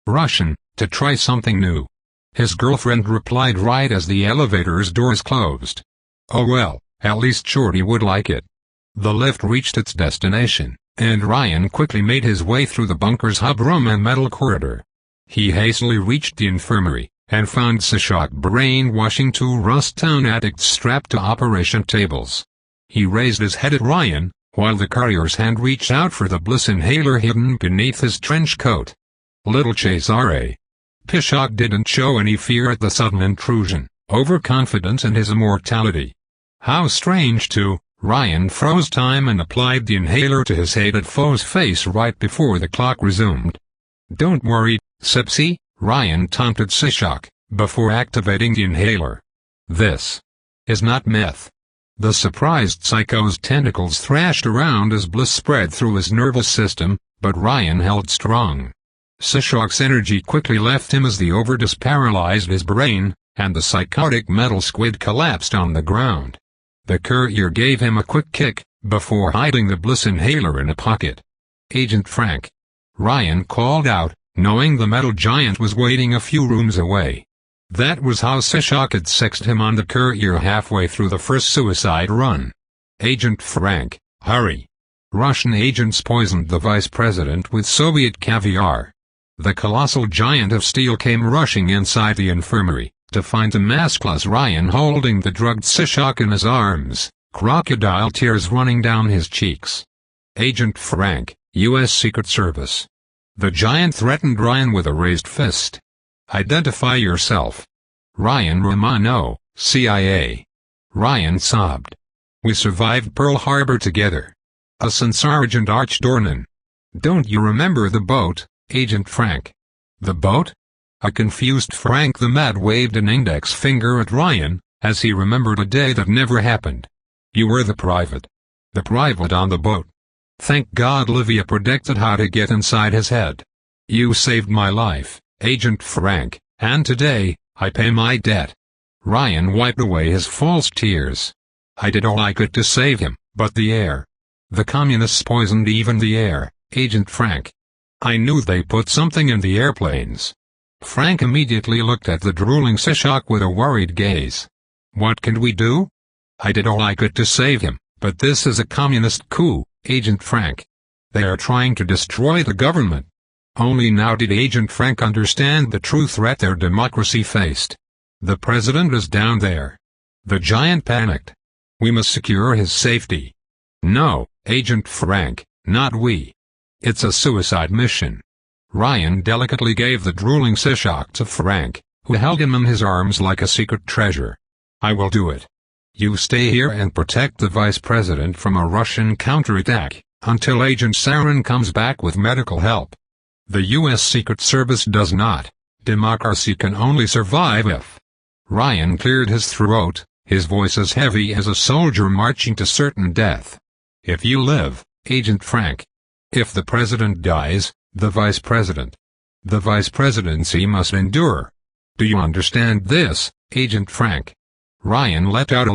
Russian, to try something new. His girlfriend replied right as the elevator's doors closed. Oh well, at least Shorty would like it. The lift reached its destination, and Ryan quickly made his way through the bunker's hub room and metal corridor. He hastily reached the infirmary, and found Sishak brainwashing two Rust-Town addicts strapped to operation tables. He raised his head at Ryan, while the courier's hand reached out for the bliss inhaler hidden beneath his trench coat. Little Cesare. Pishak didn't show any fear at the sudden intrusion, overconfident in his immortality. How strange too, Ryan froze time and applied the inhaler to his hated foe's face right before the clock resumed. Don't worry, Sipsy, Ryan taunted Sishak, before activating the inhaler. This is not meth. The surprised psycho's tentacles thrashed around as bliss spread through his nervous system, but Ryan held strong. Sishak's energy quickly left him as the overdose paralyzed his brain, and the psychotic metal squid collapsed on the ground. The courier gave him a quick kick, before hiding the bliss inhaler in a pocket. Agent Frank. Ryan called out, knowing the metal giant was waiting a few rooms away. That was how Sishak had sexed him on the courier halfway through the first suicide run. Agent Frank, hurry. Russian agents poisoned the vice president with Soviet caviar. The colossal giant of steel came rushing inside the infirmary, to find the maskless Ryan holding the drugged Sishak in his arms, crocodile tears running down his cheeks. Agent Frank, U.S. Secret Service. The giant threatened Ryan with a raised fist. Identify yourself. Ryan Romano, CIA. Ryan sobbed. We survived Pearl Harbor together. Assistant Sergeant Arch Dornan. Don't you remember the boat, Agent Frank? The boat? A confused Frank the Mad waved an index finger at Ryan, as he remembered a day that never happened. You were the private. The private on the boat. Thank God Livia predicted how to get inside his head. You saved my life, Agent Frank, and today, I pay my debt. Ryan wiped away his false tears. I did all I could to save him, but the air. The communists poisoned even the air, Agent Frank. I knew they put something in the airplanes. Frank immediately looked at the drooling Shishak with a worried gaze. What can we do? I did all I could to save him, but this is a communist coup, Agent Frank. They are trying to destroy the government. Only now did Agent Frank understand the true threat their democracy faced. The president is down there. The giant panicked. We must secure his safety. No, Agent Frank, not we. It's a suicide mission. Ryan delicately gave the drooling Shishak to Frank, who held him in his arms like a secret treasure. I will do it. You stay here and protect the vice president from a Russian counterattack, until Agent Sarin comes back with medical help. The U.S. Secret Service does not. Democracy can only survive if. Ryan cleared his throat, his voice as heavy as a soldier marching to certain death. If you live, Agent Frank. If the president dies, the vice president. The vice presidency must endure. Do you understand this, Agent Frank? Ryan let out a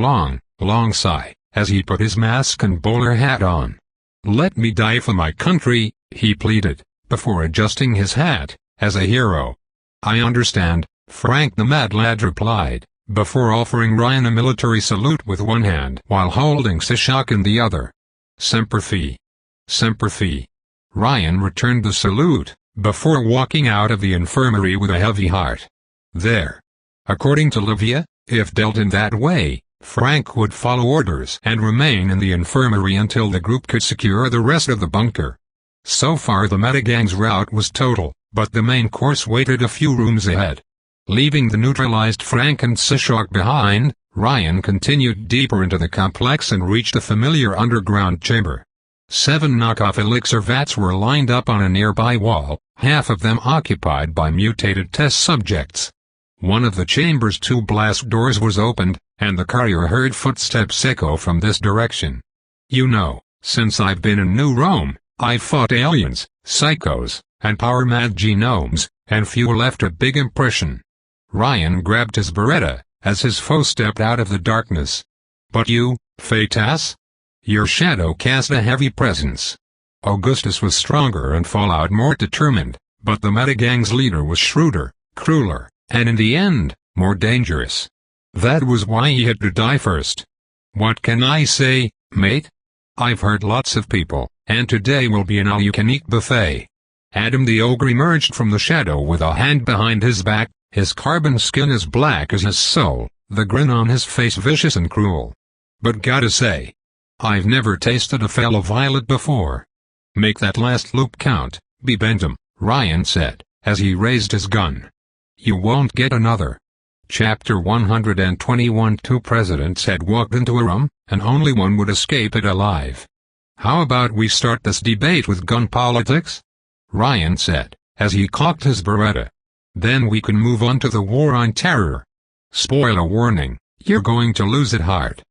long sigh, as he put his mask and bowler hat on. Let me die for my country, he pleaded, before adjusting his hat, as a hero. I understand, Frank the Mad Lad replied, before offering Ryan a military salute with one hand while holding Shishak in the other. Semper Fi. Semper Fi. Ryan returned the salute, before walking out of the infirmary with a heavy heart. There. According to Livia, if dealt in that way, Frank would follow orders and remain in the infirmary until the group could secure the rest of the bunker. So far the Metagang's route was total, but the main course waited a few rooms ahead. Leaving the neutralized Frank and Shishak behind, Ryan continued deeper into the complex and reached a familiar underground chamber. 7 knockoff elixir vats were lined up on a nearby wall, half of them occupied by mutated test subjects. One of the chamber's 2 blast doors was opened, and the courier heard footsteps echo from this direction. You know, since I've been in New Rome, I've fought aliens, psychos, and power-mad genomes, and few left a big impression. Ryan grabbed his Beretta, as his foe stepped out of the darkness. But you, Phaetas? Your shadow cast a heavy presence. Augustus was stronger and Fallout more determined, but the Metagang's leader was shrewder, crueler, and in the end, more dangerous. That was why he had to die first. What can I say, mate? I've heard lots of people, and today will be an all-you-can-eat buffet. Adam the ogre emerged from the shadow with a hand behind his back, his carbon skin as black as his soul, the grin on his face vicious and cruel. But gotta say, I've never tasted a fellow violet before. Make that last loop count, be Bentham, Ryan said, as he raised his gun. You won't get another. Chapter 121. 2 presidents had walked into a room, and only one would escape it alive. How about we start this debate with gun politics? Ryan said, as he cocked his Beretta. Then we can move on to the war on terror. Spoiler warning, you're going to lose it hard.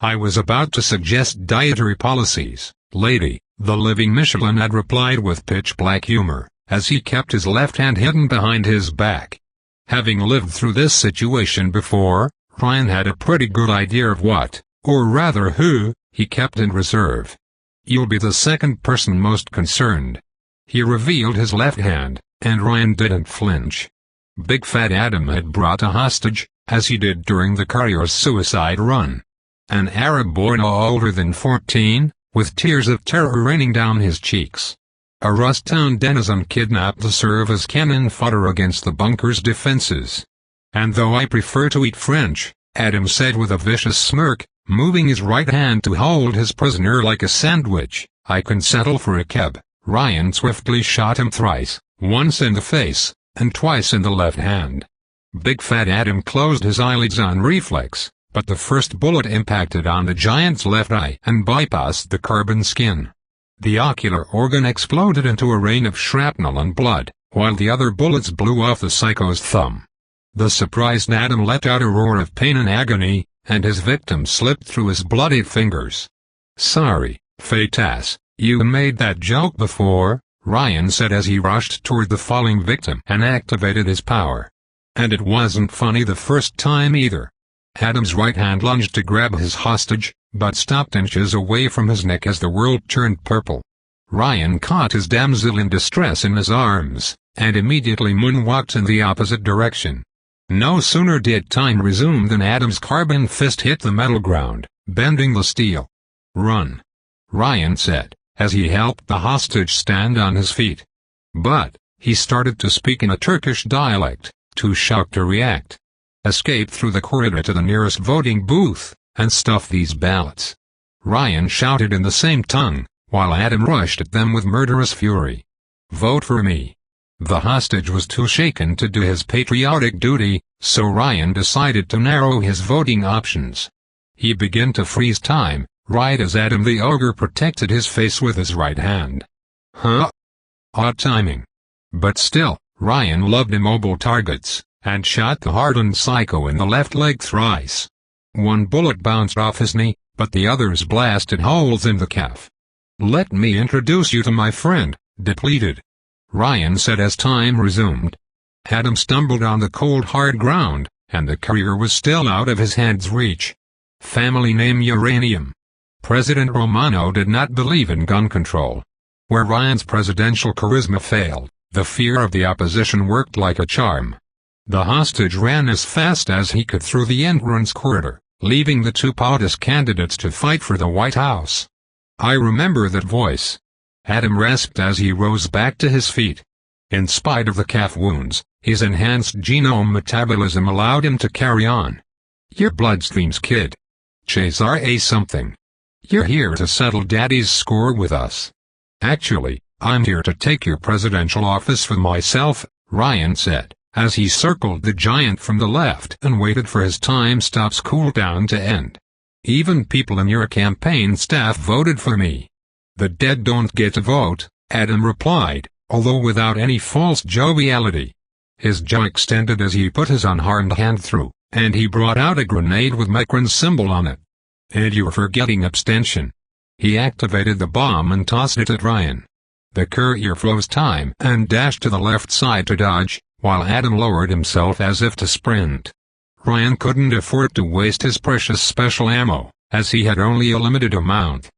I was about to suggest dietary policies, lady, the living Michelin had replied with pitch-black humor, as he kept his left hand hidden behind his back. Having lived through this situation before, Ryan had a pretty good idea of what, or rather who, he kept in reserve. You'll be the second person most concerned. He revealed his left hand, and Ryan didn't flinch. Big Fat Adam had brought a hostage, as he did during the courier's suicide run. An Arab boy no older than 14, with tears of terror raining down his cheeks. A Rusttown denizen kidnapped to serve as cannon fodder against the bunker's defenses. And though I prefer to eat French, Adam said with a vicious smirk, moving his right hand to hold his prisoner like a sandwich, I can settle for a keb. Ryan swiftly shot him thrice, once in the face, and twice in the left hand. Big Fat Adam closed his eyelids on reflex, but the first bullet impacted on the giant's left eye and bypassed the carbon skin. The ocular organ exploded into a rain of shrapnel and blood, while the other bullets blew off the psycho's thumb. The surprised Adam let out a roar of pain and agony, and his victim slipped through his bloodied fingers. Sorry, Phaetas, you made that joke before, Ryan said as he rushed toward the falling victim and activated his power. And it wasn't funny the first time either. Adam's right hand lunged to grab his hostage, but stopped inches away from his neck as the world turned purple. Ryan caught his damsel in distress in his arms, and immediately moonwalked in the opposite direction. No sooner did time resume than Adam's carbon fist hit the metal ground, bending the steel. "Run," Ryan said, as he helped the hostage stand on his feet. But he started to speak in a Turkish dialect, too shocked to react. "Escape through the corridor to the nearest voting booth, and stuff these ballots," Ryan shouted in the same tongue, while Adam rushed at them with murderous fury. "Vote for me." The hostage was too shaken to do his patriotic duty, so Ryan decided to narrow his voting options. He began to freeze time, right as Adam the ogre protected his face with his right hand. Odd timing. But still, Ryan loved immobile targets, and shot the hardened psycho in the left leg thrice. One bullet bounced off his knee, but the others blasted holes in the calf. "Let me introduce you to my friend," depleted Ryan said as time resumed. Adam stumbled on the cold hard ground, and the career was still out of his hand's reach. Family name Uranium. President Romano did not believe in gun control. Where Ryan's presidential charisma failed, the fear of the opposition worked like a charm. The hostage ran as fast as he could through the entrance corridor, leaving the two POTUS candidates to fight for the White House. "I remember that voice," Adam rasped as he rose back to his feet. In spite of the calf wounds, his enhanced genome metabolism allowed him to carry on. "Your bloodstream's kid. Cesar A. something. You're here to settle Daddy's score with us." "Actually, I'm here to take your presidential office for myself," Ryan said, as he circled the giant from the left and waited for his time stop's cooldown to end. "Even people in your campaign staff voted for me." "The dead don't get to vote," Adam replied, although without any false joviality. His jaw extended as he put his unharmed hand through, and he brought out a grenade with Micron's symbol on it. "And you're forgetting abstention." He activated the bomb and tossed it at Ryan. The courier froze time and dashed to the left side to dodge, while Adam lowered himself as if to sprint. Ryan couldn't afford to waste his precious special ammo, as he had only a limited amount.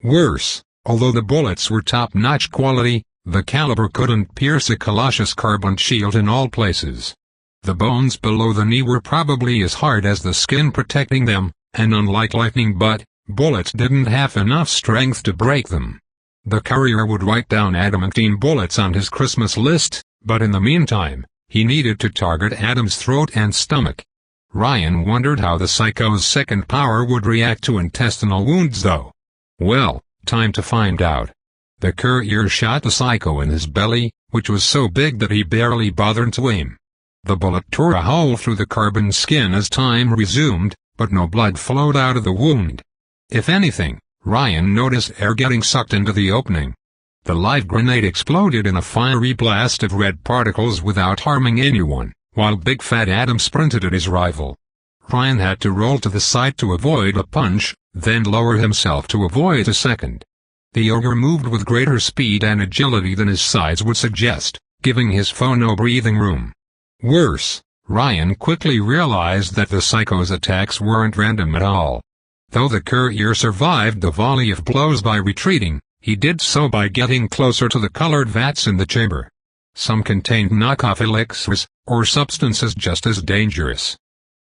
Worse, although the bullets were top-notch quality, the caliber couldn't pierce a Colossus carbon shield in all places. The bones below the knee were probably as hard as the skin protecting them, and unlike lightning bullets didn't have enough strength to break them. The courier would write down adamantine bullets on his Christmas list, but in the meantime, he needed to target Adam's throat and stomach. Ryan wondered how the psycho's second power would react to intestinal wounds though. Well, time to find out. The courier shot the psycho in his belly, which was so big that he barely bothered to aim. The bullet tore a hole through the carbon skin as time resumed, but no blood flowed out of the wound. If anything, Ryan noticed air getting sucked into the opening. The live grenade exploded in a fiery blast of red particles without harming anyone, while Big Fat Adam sprinted at his rival. Ryan had to roll to the side to avoid a punch, then lower himself to avoid a second. The ogre moved with greater speed and agility than his size would suggest, giving his foe no breathing room. Worse, Ryan quickly realized that the psycho's attacks weren't random at all. Though the courier survived the volley of blows by retreating, he did so by getting closer to the colored vats in the chamber. Some contained knockoff elixirs, or substances just as dangerous.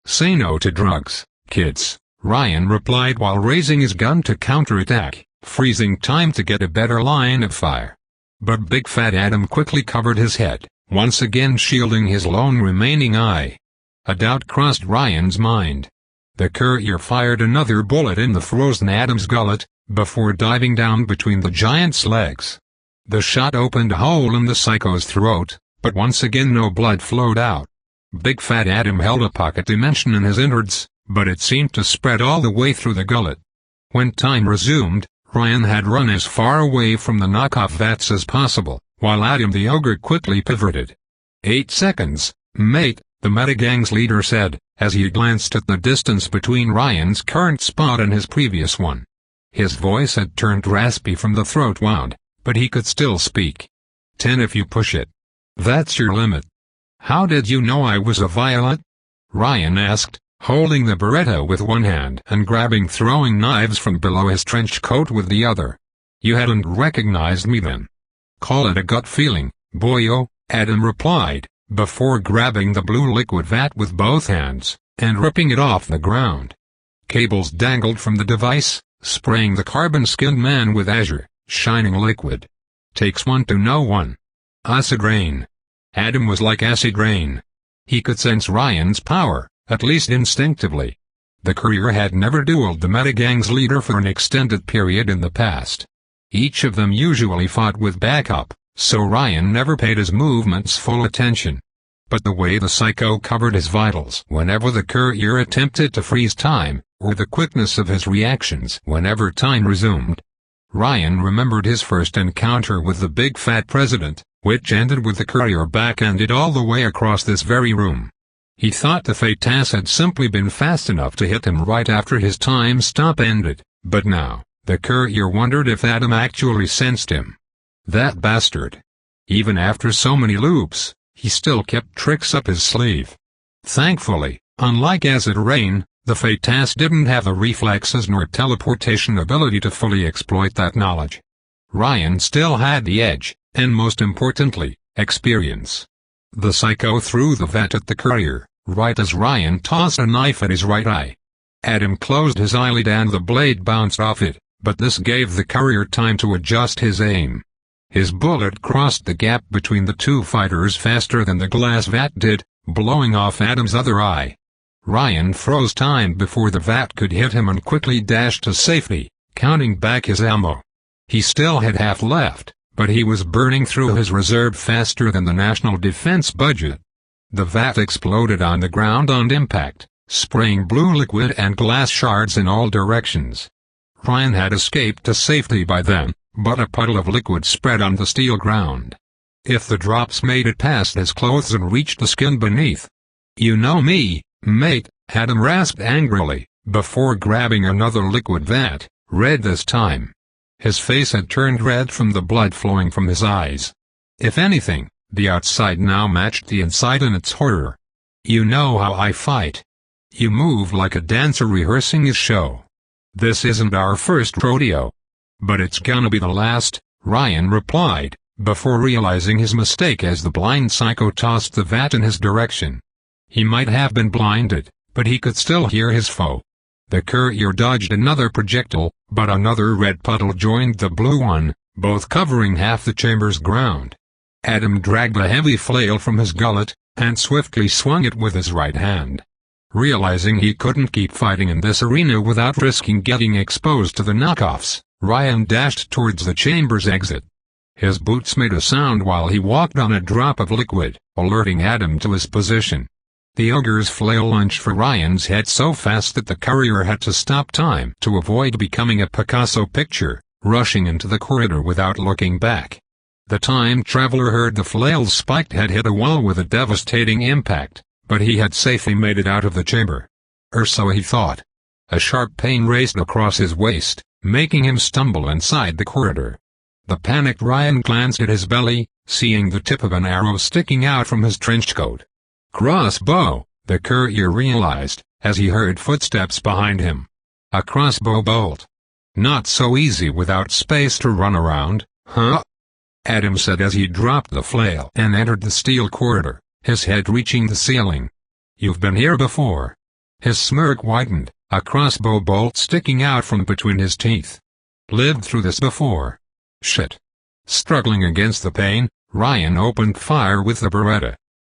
"Say no to drugs, kids," Ryan replied while raising his gun to counterattack, freezing time to get a better line of fire. But Big Fat Adam quickly covered his head, once again shielding his lone remaining eye. A doubt crossed Ryan's mind. The courier fired another bullet in the frozen Adam's gullet, before diving down between the giant's legs. The shot opened a hole in the psycho's throat, but once again no blood flowed out. Big Fat Adam held a pocket dimension in his innards, but it seemed to spread all the way through the gullet. When time resumed, Ryan had run as far away from the knockoff vats as possible, while Adam the ogre quickly pivoted. 8 seconds, mate, the metagang's leader said, as he glanced at the distance between Ryan's current spot and his previous one. His voice had turned raspy from the throat wound, but he could still speak. 10 if you push it. That's your limit. How did you know I was a violet? Ryan asked, holding the Beretta with one hand and grabbing throwing knives from below his trench coat with the other. "You hadn't recognized me then?" "Call it a gut feeling, boyo," Adam replied, before grabbing the blue liquid vat with both hands, and ripping it off the ground. Cables dangled from the device, spraying the carbon-skinned man with azure, shining liquid. "Takes one to know one." Acid rain. Adam was like acid rain. He could sense Ryan's power, at least instinctively. The courier had never dueled the Metagang's leader for an extended period in the past. Each of them usually fought with backup, so Ryan never paid his movements full attention. But the way the psycho covered his vitals whenever the courier attempted to freeze time, or the quickness of his reactions whenever time resumed. Ryan remembered his first encounter with the big fat president, which ended with the courier backhanded all the way across this very room. He thought the Fatas had simply been fast enough to hit him right after his time stop ended, but now, the courier wondered if Adam actually sensed him. That bastard. Even after so many loops, he still kept tricks up his sleeve. Thankfully, unlike acid rain, the Fatas didn't have the reflexes nor teleportation ability to fully exploit that knowledge. Ryan still had the edge, and most importantly, experience. The psycho threw the vat at the courier, right as Ryan tossed a knife at his right eye. Adam closed his eyelid and the blade bounced off it, but this gave the courier time to adjust his aim. His bullet crossed the gap between the two fighters faster than the glass vat did, blowing off Adam's other eye. Ryan froze time before the vat could hit him and quickly dashed to safety, counting back his ammo. He still had half left, but he was burning through his reserve faster than the national defense budget. The vat exploded on the ground on impact, spraying blue liquid and glass shards in all directions. Ryan had escaped to safety by then, but a puddle of liquid spread on the steel ground. If the drops made it past his clothes and reached the skin beneath. "You know me, mate," Adam rasped angrily, before grabbing another liquid vat, red this time. His face had turned red from the blood flowing from his eyes. If anything, the outside now matched the inside in its horror. "You know how I fight. You move like a dancer rehearsing his show. This isn't our first rodeo." "But it's gonna be the last," Ryan replied, before realizing his mistake as the blind psycho tossed the vat in his direction. He might have been blinded, but he could still hear his foe. The courier dodged another projectile, but another red puddle joined the blue one, both covering half the chamber's ground. Adam dragged a heavy flail from his gullet, and swiftly swung it with his right hand. Realizing he couldn't keep fighting in this arena without risking getting exposed to the knockoffs, Ryan dashed towards the chamber's exit. His boots made a sound while he walked on a drop of liquid, alerting Adam to his position. The ogre's flail lunged for Ryan's head so fast that the courier had to stop time to avoid becoming a Picasso picture, rushing into the corridor without looking back. The time traveler heard the flail's spiked head hit a wall with a devastating impact, but he had safely made it out of the chamber. Or so he thought. A sharp pain raced across his waist, making him stumble inside the corridor. The panicked Ryan glanced at his belly, seeing the tip of an arrow sticking out from his trench coat. "Crossbow," the courier realized, as he heard footsteps behind him. "A crossbow bolt. Not so easy without space to run around, huh?" Adam said as he dropped the flail and entered the steel corridor, his head reaching the ceiling. "You've been here before." His smirk widened, a crossbow bolt sticking out from between his teeth. "Lived through this before." "Shit." Struggling against the pain, Ryan opened fire with the Beretta.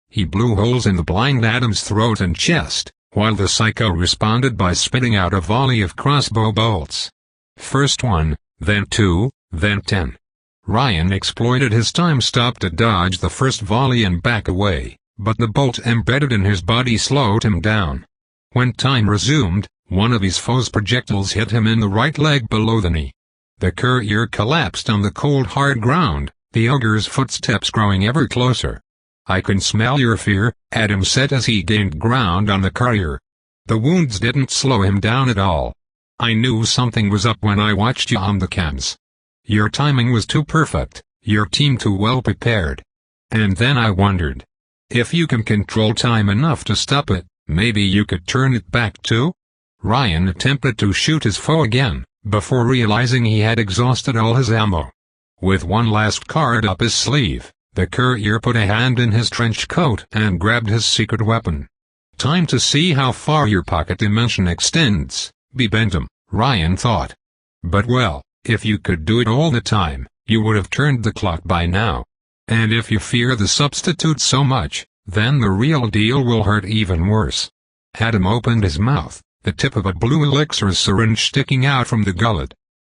He blew holes in the blind Adam's throat and chest, while the psycho responded by spitting out a volley of crossbow bolts. First one, then two, then 10. Ryan exploited his time stop to dodge the first volley and back away, but the bolt embedded in his body slowed him down. When time resumed, one of his foe's projectiles hit him in the right leg below the knee. The courier collapsed on the cold hard ground, the ogre's footsteps growing ever closer. "I can smell your fear," Adam said as he gained ground on the courier. The wounds didn't slow him down at all. "I knew something was up when I watched you on the cams. Your timing was too perfect, your team too well prepared. And then I wondered. If you can control time enough to stop it, Maybe you could turn it back too? Ryan attempted to shoot his foe again, before realizing he had exhausted all his ammo. With one last card up his sleeve, the courier put a hand in his trench coat and grabbed his secret weapon. Time to see how far your pocket dimension extends, Bibendum, Ryan thought. But well, if you could do it all the time, you would have turned the clock by now. And if you fear the substitute so much, then the real deal will hurt even worse. Adam opened his mouth, the tip of a blue elixir syringe sticking out from the gullet.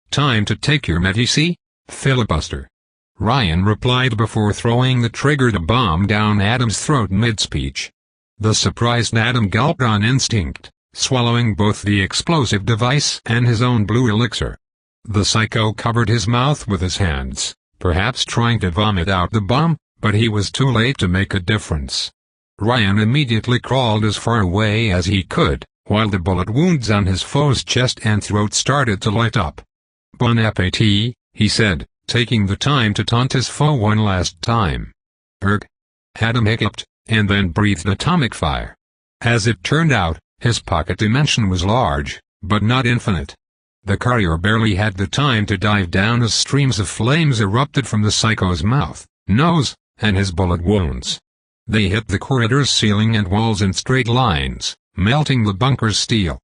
Time to take your medicine? Filibuster. Ryan replied before throwing the trigger to bomb down Adam's throat mid-speech. The surprised Adam gulped on instinct, swallowing both the explosive device and his own blue elixir. The psycho covered his mouth with his hands, perhaps trying to vomit out the bomb, but he was too late to make a difference. Ryan immediately crawled as far away as he could, while the bullet wounds on his foe's chest and throat started to light up. Bon appétit, he said, taking the time to taunt his foe one last time. Erg. Adam hiccuped, and then breathed atomic fire. As it turned out, his pocket dimension was large, but not infinite. The courier barely had the time to dive down as streams of flames erupted from the psycho's mouth, nose, and his bullet wounds. They hit the corridor's ceiling and walls in straight lines, melting the bunker's steel.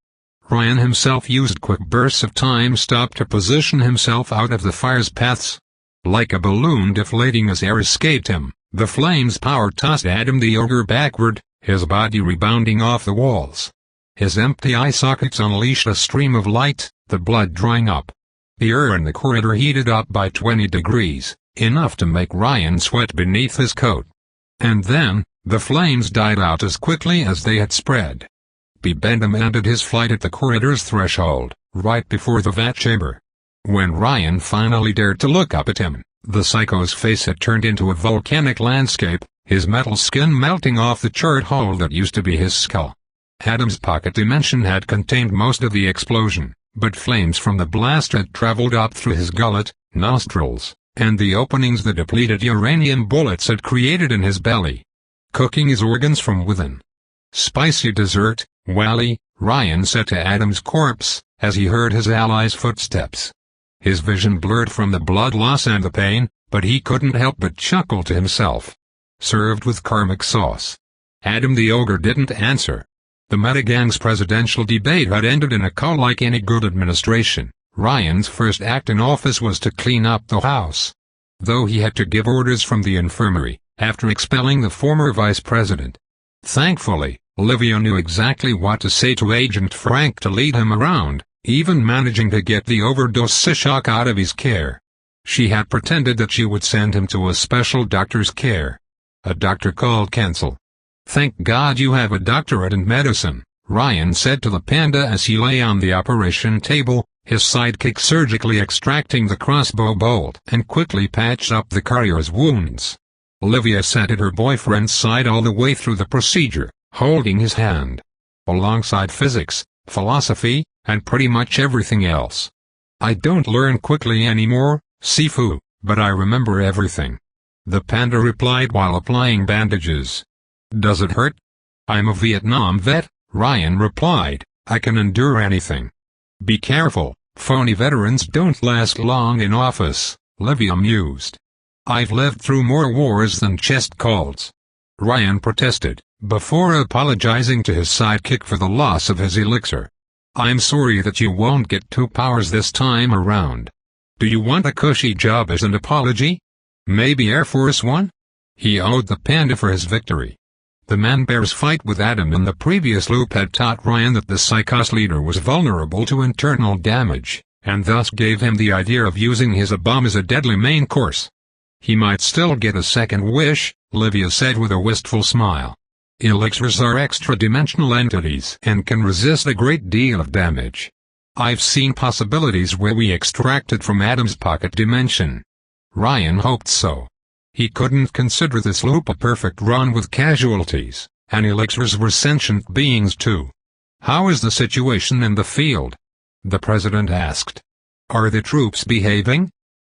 Ryan himself used quick bursts of time stop to position himself out of the fire's paths. Like a balloon deflating as air escaped him, the flame's power tossed Adam the ogre backward, his body rebounding off the walls. His empty eye sockets unleashed a stream of light, the blood drying up. The air in the corridor heated up by 20 degrees, enough to make Ryan sweat beneath his coat. And then, the flames died out as quickly as they had spread. Bibendum ended his flight at the corridor's threshold, right before the vat chamber. When Ryan finally dared to look up at him, the psycho's face had turned into a volcanic landscape, his metal skin melting off the charred hole that used to be his skull. Adam's pocket dimension had contained most of the explosion, but flames from the blast had traveled up through his gullet, nostrils, and the openings the depleted uranium bullets had created in his belly, cooking his organs from within. Spicy dessert, Wally, Ryan said to Adam's corpse, as he heard his ally's footsteps. His vision blurred from the blood loss and the pain, but he couldn't help but chuckle to himself. Served with karmic sauce. Adam the ogre didn't answer. The Metagang's presidential debate had ended in a call like any good administration. Ryan's first act in office was to clean up the house. Though he had to give orders from the infirmary, after expelling the former vice president. Thankfully, Olivia knew exactly what to say to Agent Frank to lead him around, even managing to get the overdose shock out of his care. She had pretended that she would send him to a special doctor's care. A doctor called Cancel. "Thank God you have a doctorate in medicine," Ryan said to the panda as he lay on the operation table, his sidekick surgically extracting the crossbow bolt and quickly patched up the courier's wounds. Olivia sat at her boyfriend's side all the way through the procedure, holding his hand. Alongside physics, philosophy, and pretty much everything else. "I don't learn quickly anymore, Sifu, but I remember everything," the panda replied while applying bandages. "Does it hurt?" "I'm a Vietnam vet," Ryan replied. "I can endure anything." "Be careful, phony veterans don't last long in office," Olivia mused. "I've lived through more wars than chest colds," Ryan protested, before apologizing to his sidekick for the loss of his elixir. "I'm sorry that you won't get 2 powers this time around. Do you want a cushy job as an apology? Maybe Air Force One?" He owed the panda for his victory. The man-bear's fight with Adam in the previous loop had taught Ryan that the Psychos leader was vulnerable to internal damage, and thus gave him the idea of using his bomb as a deadly main course. "He might still get a second wish," Olivia said with a wistful smile. "Elixirs are extra-dimensional entities and can resist a great deal of damage. I've seen possibilities where we extracted from Adam's pocket dimension." Ryan hoped so. He couldn't consider this loop a perfect run with casualties, and elixirs were sentient beings too. "How is the situation in the field?" the president asked. "Are the troops behaving?"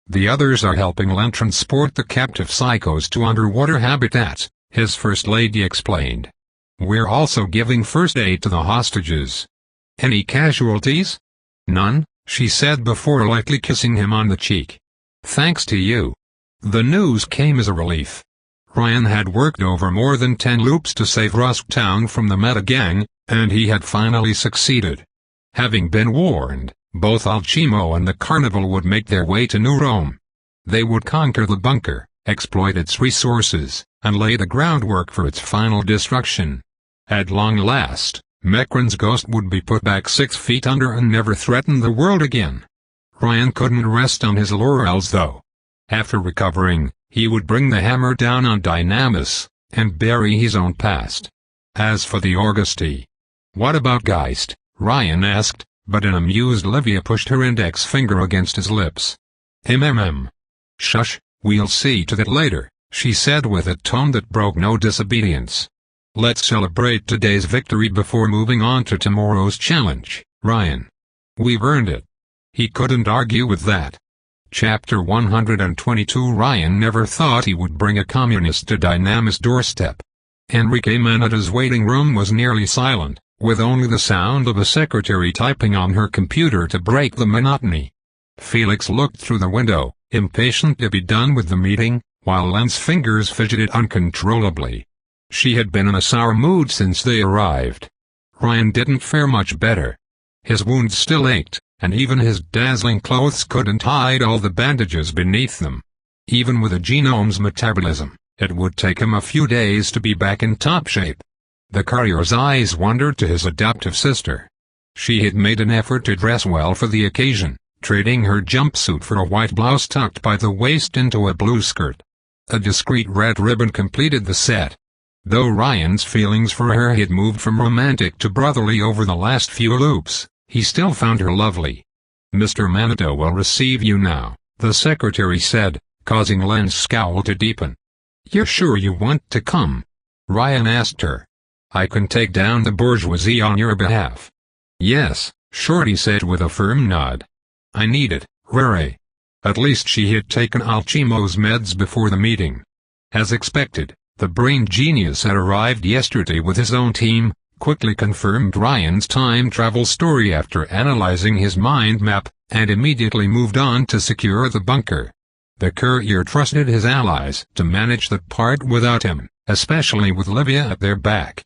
"The others are helping land transport the captive psychos to underwater habitats," his first lady explained. We're also giving first aid to the hostages. Any casualties? None, she said before lightly kissing him on the cheek. Thanks to you. The news came as a relief. Ryan had worked over more than 10 loops to save Rusktown from the Meta Gang, and he had finally succeeded. Having been warned, both Alchimo and the Carnival would make their way to New Rome. They would conquer the bunker, exploit its resources, and lay the groundwork for its final destruction. At long last, Mekran's ghost would be put back 6 feet under and never threaten the world again. Ryan couldn't rest on his laurels though. After recovering, he would bring the hammer down on Dynamis, and bury his own past. As for the Augusti. What about Geist? Ryan asked, but an amused Livia pushed her index finger against his lips. Shush, we'll see to that later, she said with a tone that broke no disobedience. Let's celebrate today's victory before moving on to tomorrow's challenge, Ryan. We've earned it. He couldn't argue with that. Chapter 122 Ryan never thought he would bring a communist to Dynamis' doorstep. Enrique Manada's waiting room was nearly silent, with only the sound of a secretary typing on her computer to break the monotony. Felix looked through the window, impatient to be done with the meeting, while Len's fingers fidgeted uncontrollably. She had been in a sour mood since they arrived. Ryan didn't fare much better. His wounds still ached, and even his dazzling clothes couldn't hide all the bandages beneath them. Even with a genome's metabolism, it would take him a few days to be back in top shape. The courier's eyes wandered to his adoptive sister. She had made an effort to dress well for the occasion, trading her jumpsuit for a white blouse tucked by the waist into a blue skirt. A discreet red ribbon completed the set. Though Ryan's feelings for her had moved from romantic to brotherly over the last few loops, he still found her lovely. Mr. Manado will receive you now, the secretary said, causing Len's scowl to deepen. You're sure you want to come? Ryan asked her. I can take down the bourgeoisie on your behalf. Yes, Shorty said with a firm nod. I need it, Rere. At least she had taken Alchimo's meds before the meeting. As expected, the brain genius had arrived yesterday with his own team, quickly confirmed Ryan's time travel story after analyzing his mind map, and immediately moved on to secure the bunker. The courier trusted his allies to manage the part without him, especially with Livia at their back.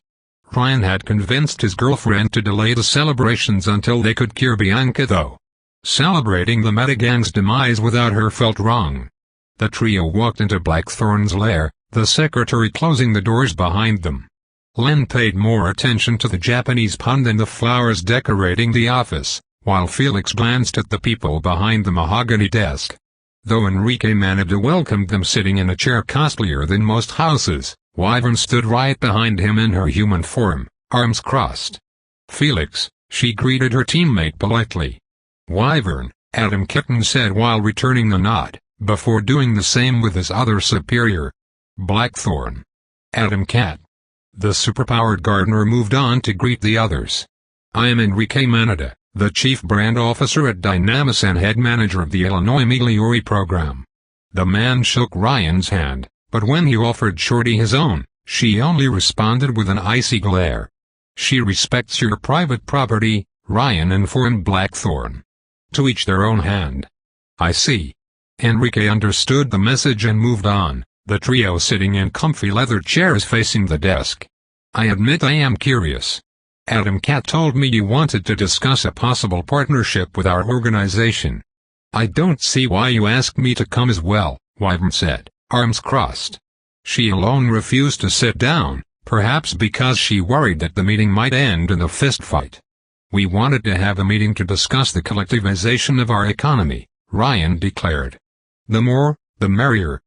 Ryan had convinced his girlfriend to delay the celebrations until they could cure Bianca though. Celebrating the Metagang's demise without her felt wrong. The trio walked into Blackthorn's lair, the secretary closing the doors behind them. Len paid more attention to the Japanese pun than the flowers decorating the office, while Felix glanced at the people behind the mahogany desk. Though Enrique Manada welcomed them sitting in a chair costlier than most houses, Wyvern stood right behind him in her human form, arms crossed. Felix, she greeted her teammate politely. Wyvern, Adam Kitten said while returning the nod, before doing the same with his other superior. Blackthorn. Adam Cat. The superpowered gardener moved on to greet the others. I am Enrique Manada, the chief brand officer at Dynamis and head manager of the Illinois Migliori program. The man shook Ryan's hand, but when he offered Shorty his own, she only responded with an icy glare. She respects your private property, Ryan informed Blackthorn. To each their own hand. I see. Enrique understood the message and moved on, the trio sitting in comfy leather chairs facing the desk. I admit I am curious. Adam Cat told me you wanted to discuss a possible partnership with our organization. I don't see why you asked me to come as well, Wyvern said, arms crossed. She alone refused to sit down, perhaps because she worried that the meeting might end in a fistfight. We wanted to have a meeting to discuss the collectivization of our economy, Ryan declared. The more, the merrier.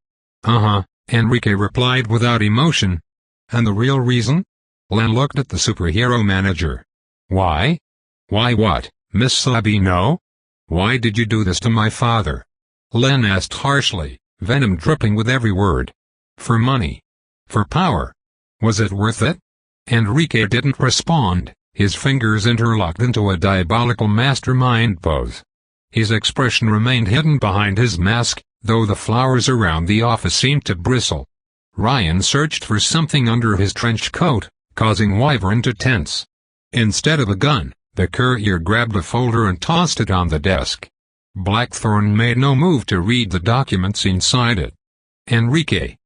Enrique replied without emotion. And the real reason? Len looked at the superhero manager. Why? Why what, Miss Sabino? Why did you do this to my father? Len asked harshly, venom dripping with every word. For money. For power. Was it worth it? Enrique didn't respond, his fingers interlocked into a diabolical mastermind pose. His expression remained hidden behind his mask, though the flowers around the office seemed to bristle. Ryan searched for something under his trench coat, causing Wyvern to tense. Instead of a gun, the courier grabbed a folder and tossed it on the desk. Blackthorn made no move to read the documents inside it. "Enrique?"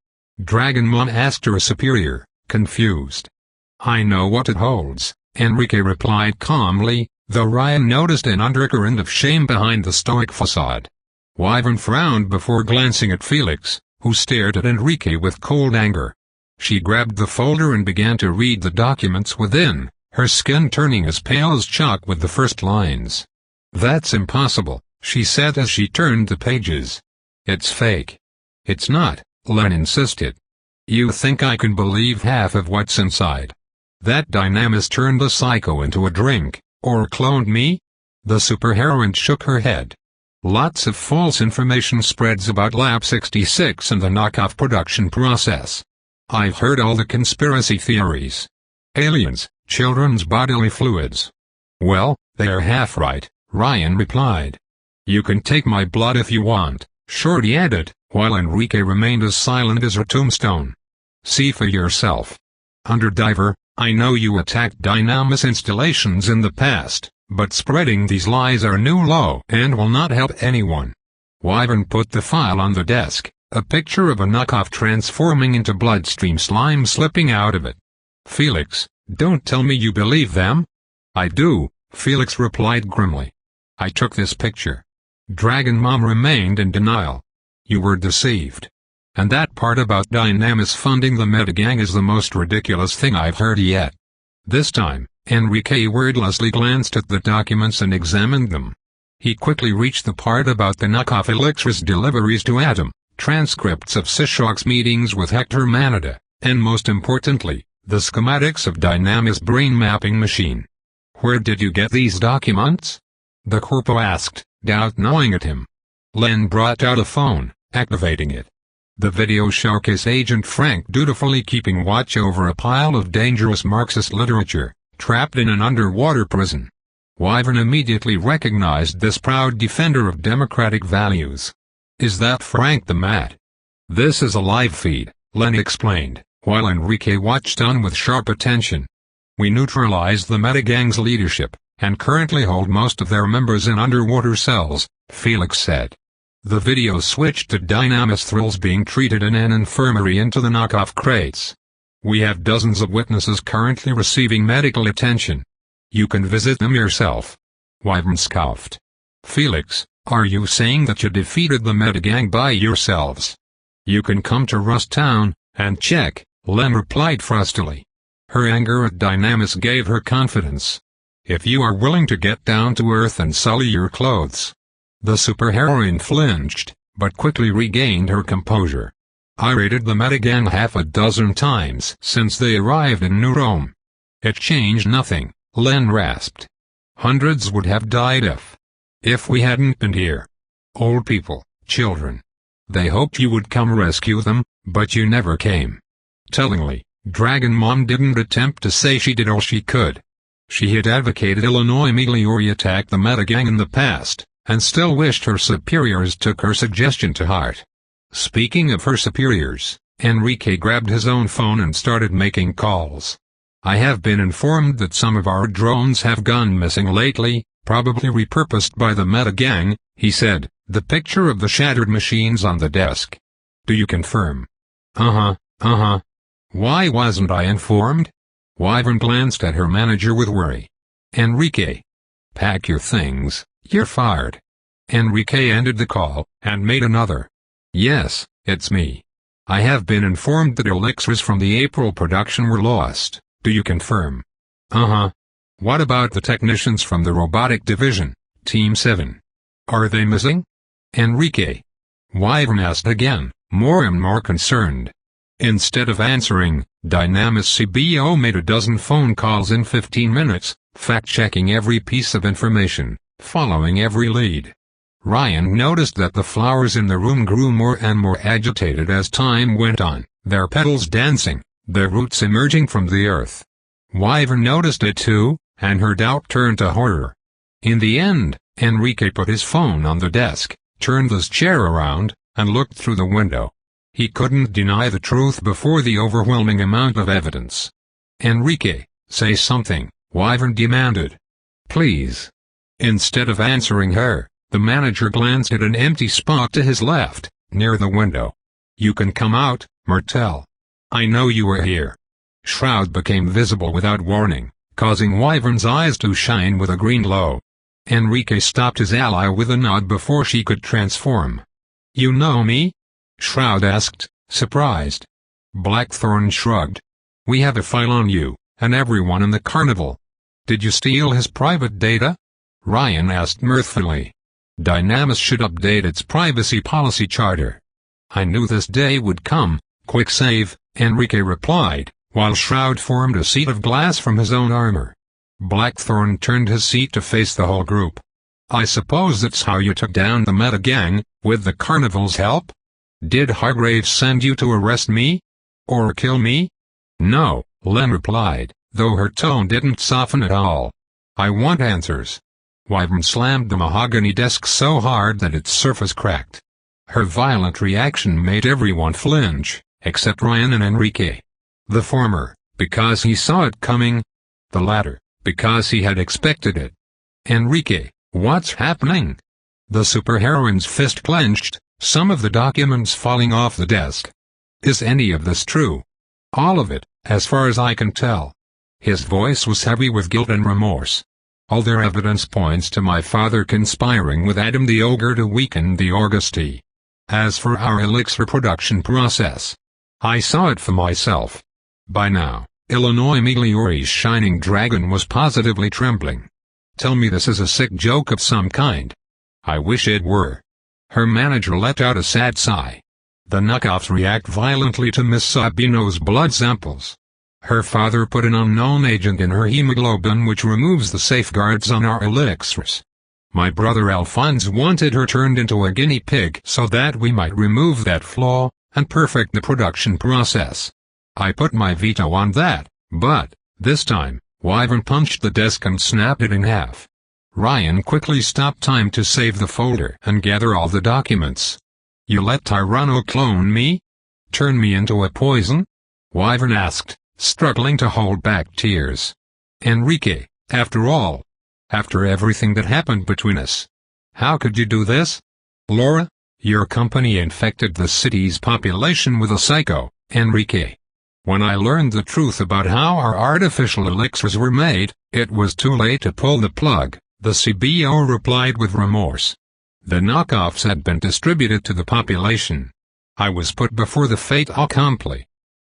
Dragon Mom asked her superior, confused. "I know what it holds," Enrique replied calmly, though Ryan noticed an undercurrent of shame behind the stoic facade. Wyvern frowned before glancing at Felix, who stared at Enrique with cold anger. She grabbed the folder and began to read the documents within, her skin turning as pale as chalk with the first lines. "That's impossible," she said as she turned the pages. "It's fake." "It's not," Len insisted. "You think I can believe half of what's inside? That Dynamis turned a psycho into a drink, or cloned me?" The superheroine shook her head. "Lots of false information spreads about Lab 66 and the knockoff production process. I've heard all the conspiracy theories. Aliens, children's bodily fluids." "Well, they're half right," Ryan replied. "You can take my blood if you want," Shorty added, while Enrique remained as silent as her tombstone. "See for yourself. Underdiver, I know you attacked Dynamis installations in the past, but spreading these lies are new law and will not help anyone." Wyvern put the file on the desk, a picture of a knockoff transforming into bloodstream slime slipping out of it. "Felix, don't tell me you believe them." "I do," Felix replied grimly. "I took this picture." Dragon Mom remained in denial. "You were deceived. And that part about Dynamis funding the Metagang is the most ridiculous thing I've heard yet." This time, Enrique wordlessly glanced at the documents and examined them. He quickly reached the part about the knockoff elixirs deliveries to Adam, transcripts of Sishok's meetings with Hector Manada, and most importantly, the schematics of Dynamis' brain mapping machine. "Where did you get these documents?" the corpo asked, doubt gnawing at him. Len brought out a phone, activating it. The video showcased Agent Frank dutifully keeping watch over a pile of dangerous Marxist literature, trapped in an underwater prison. Wyvern immediately recognized this proud defender of democratic values. "Is that Frank the Mat?" "This is a live feed," Len explained, while Enrique watched on with sharp attention. "We neutralized the Metagang's leadership, and currently hold most of their members in underwater cells," Felix said. The video switched to Dynamis Thrills being treated in an infirmary into the knockoff crates. "We have dozens of witnesses currently receiving medical attention. You can visit them yourself." Wyvern scoffed. "Felix, are you saying that you defeated the Metagang by yourselves?" "You can come to Rust Town and check," Len replied frostily. Her anger at Dynamis gave her confidence. "If you are willing to get down to earth and sully your clothes." The superheroine flinched, but quickly regained her composure. "I raided the Metagang half a dozen times since they arrived in New Rome." "It changed nothing," Len rasped. "Hundreds would have died if we hadn't been here. Old people, children. They hoped you would come rescue them, but you never came." Tellingly, Dragon Mom didn't attempt to say she did all she could. She had advocated Illinois Miliori attack the Metagang in the past, and still wished her superiors took her suggestion to heart. Speaking of her superiors, Enrique grabbed his own phone and started making calls. "I have been informed that some of our drones have gone missing lately, probably repurposed by the Metagang," he said, the picture of the shattered machines on the desk. "Do you confirm?" Uh-huh. Why wasn't I informed?" Wyvern glanced at her manager with worry. "Enrique. Pack your things, you're fired." Enrique ended the call, and made another. "Yes, it's me. I have been informed that elixirs from the April production were lost. Do you confirm?" Uh-huh. "What about the technicians from the robotic division, Team 7? Are they missing?" Enrique. Wyvern asked again, more and more concerned. Instead of answering, Dynamis CBO made a dozen phone calls in 15 minutes, fact-checking every piece of information, following every lead. Ryan noticed that the flowers in the room grew more and more agitated as time went on, their petals dancing, their roots emerging from the earth. Wyvern noticed it too, and her doubt turned to horror. In the end, Enrique put his phone on the desk, turned his chair around, and looked through the window. He couldn't deny the truth before the overwhelming amount of evidence. Enrique, say something, Wyvern demanded. Please. Instead of answering her, the manager glanced at an empty spot to his left, near the window. You can come out, Myrtle. I know you were here. Shroud became visible without warning, causing Wyvern's eyes to shine with a green glow. Enrique stopped his ally with a nod before she could transform. You know me? Shroud asked, surprised. Blackthorn shrugged. We have a file on you, and everyone in the carnival. Did you steal his private data? Ryan asked mirthfully. Dynamis should update its privacy policy charter. I knew this day would come. Quick save, Enrique replied, while Shroud formed a seat of glass from his own armor. Blackthorn turned his seat to face the whole group. I suppose that's how you took down the Meta Gang, with the carnival's help? Did Hargraves send you to arrest me? Or kill me? No, Len replied, though her tone didn't soften at all. I want answers. Wyvern slammed the mahogany desk so hard that its surface cracked. Her violent reaction made everyone flinch, except Ryan and Enrique. The former, because he saw it coming. The latter, because he had expected it. Enrique, what's happening? The superheroine's fist clenched, some of the documents falling off the desk. Is any of this true? All of it, as far as I can tell. His voice was heavy with guilt and remorse. All their evidence points to my father conspiring with Adam the Ogre to weaken the Augusti. As for our elixir production process, I saw it for myself. By now, Illinois Meteori's shining dragon was positively trembling. Tell me this is a sick joke of some kind. I wish it were. Her manager let out a sad sigh. The knockoffs react violently to Miss Sabino's blood samples. Her father put an unknown agent in her hemoglobin which removes the safeguards on our elixirs. My brother Alphonse wanted her turned into a guinea pig so that we might remove that flaw, and perfect the production process. I put my veto on that, but, this time, Wyvern punched the desk and snapped it in half. Ryan quickly stopped time to save the folder and gather all the documents. You let Tyranno clone me? Turn me into a poison? Wyvern asked, struggling to hold back tears. Enrique, after all. After everything that happened between us. How could you do this? Laura, your company infected the city's population with a psycho, Enrique. When I learned the truth about how our artificial elixirs were made, it was too late to pull the plug, the CBO replied with remorse. The knockoffs had been distributed to the population. I was put before the fait accompli.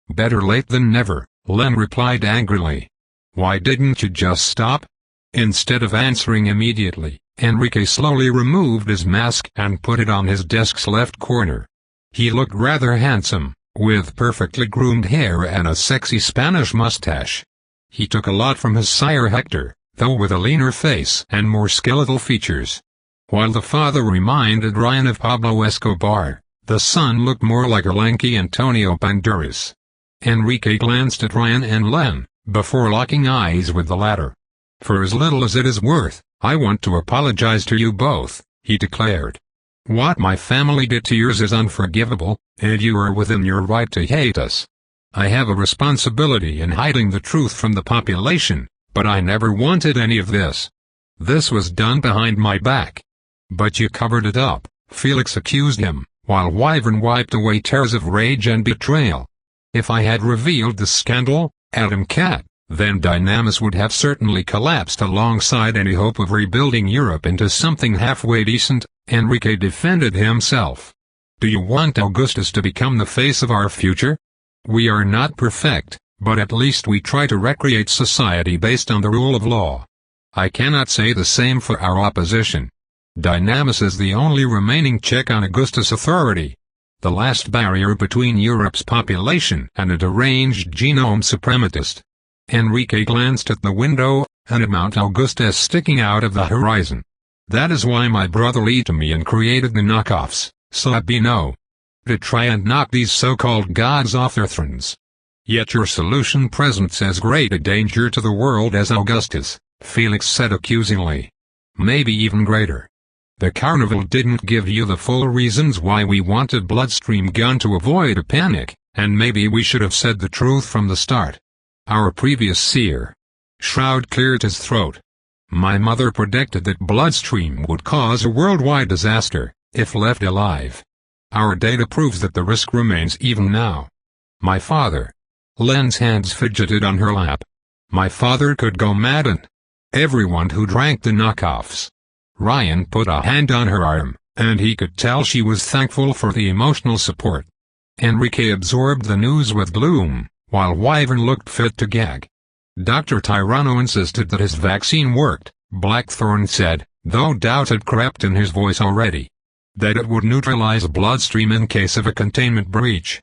Better late than never, Len replied angrily. Why didn't you just stop? Instead of answering immediately, Enrique slowly removed his mask and put it on his desk's left corner. He looked rather handsome, with perfectly groomed hair and a sexy Spanish mustache. He took a lot from his sire Hector, though with a leaner face and more skeletal features. While the father reminded Ryan of Pablo Escobar, the son looked more like a lanky Antonio Banderas. Enrique glanced at Ryan and Len, before locking eyes with the latter. For as little as it is worth, I want to apologize to you both, he declared. What my family did to yours is unforgivable, and you are within your right to hate us. I have a responsibility in hiding the truth from the population, but I never wanted any of this. This was done behind my back. But you covered it up, Felix accused him, while Wyvern wiped away tears of rage and betrayal. If I had revealed the scandal, Adam Cat, then Dynamis would have certainly collapsed alongside any hope of rebuilding Europe into something halfway decent, Enrique defended himself. Do you want Augustus to become the face of our future? We are not perfect, but at least we try to recreate society based on the rule of law. I cannot say the same for our opposition. Dynamis is the only remaining check on Augustus' authority. The last barrier between Europe's population and a deranged genome suprematist. Enrique glanced at the window, and at Mount Augustus sticking out of the horizon. That is why my brother lied to me and created the knockoffs, Sabino. To try and knock these so-called gods off their thrones. Yet your solution presents as great a danger to the world as Augustus, Felix said accusingly. Maybe even greater. The carnival didn't give you the full reasons why we wanted Bloodstream Gun to avoid a panic, and maybe we should have said the truth from the start. our previous seer. Shroud cleared his throat. My mother predicted that Bloodstream would cause a worldwide disaster, if left alive. Our data proves that the risk remains even now. My father. Len's hands fidgeted on her lap. My father could go mad and everyone who drank the knockoffs. Ryan put a hand on her arm, and he could tell she was thankful for the emotional support. Enrique absorbed the news with gloom, while Wyvern looked fit to gag. Dr. Tyranno insisted that his vaccine worked, Blackthorn said, though doubt had crept in his voice already. That it would neutralize Bloodstream in case of a containment breach.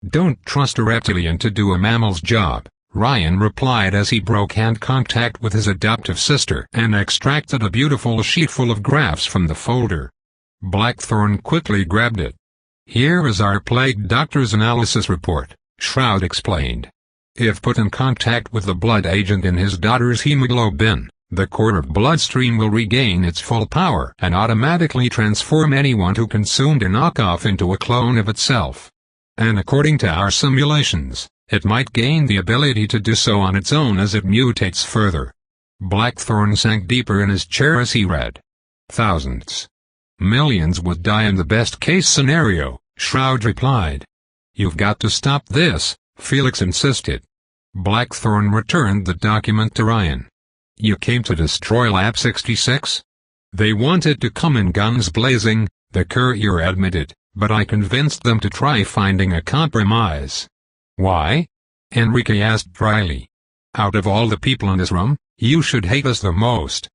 Don't trust a reptilian to do a mammal's job, Ryan replied as he broke hand contact with his adoptive sister and extracted a beautiful sheet full of graphs from the folder. Blackthorn quickly grabbed it. Here is our plague doctor's analysis report, Shroud explained. If put in contact with the blood agent in his daughter's hemoglobin, the core of Bloodstream will regain its full power and automatically transform anyone who consumed a knockoff into a clone of itself. And according to our simulations, it might gain the ability to do so on its own as it mutates further. Blackthorn sank deeper in his chair as he read. Thousands. Millions would die in the best-case scenario, Shroud replied. You've got to stop this, Felix insisted. Blackthorn returned the document to Ryan. You came to destroy Lab 66? They wanted to come in guns blazing, the courier admitted, but I convinced them to try finding a compromise. Why? Enrique asked dryly. Out of all the people in this room, you should hate us the most.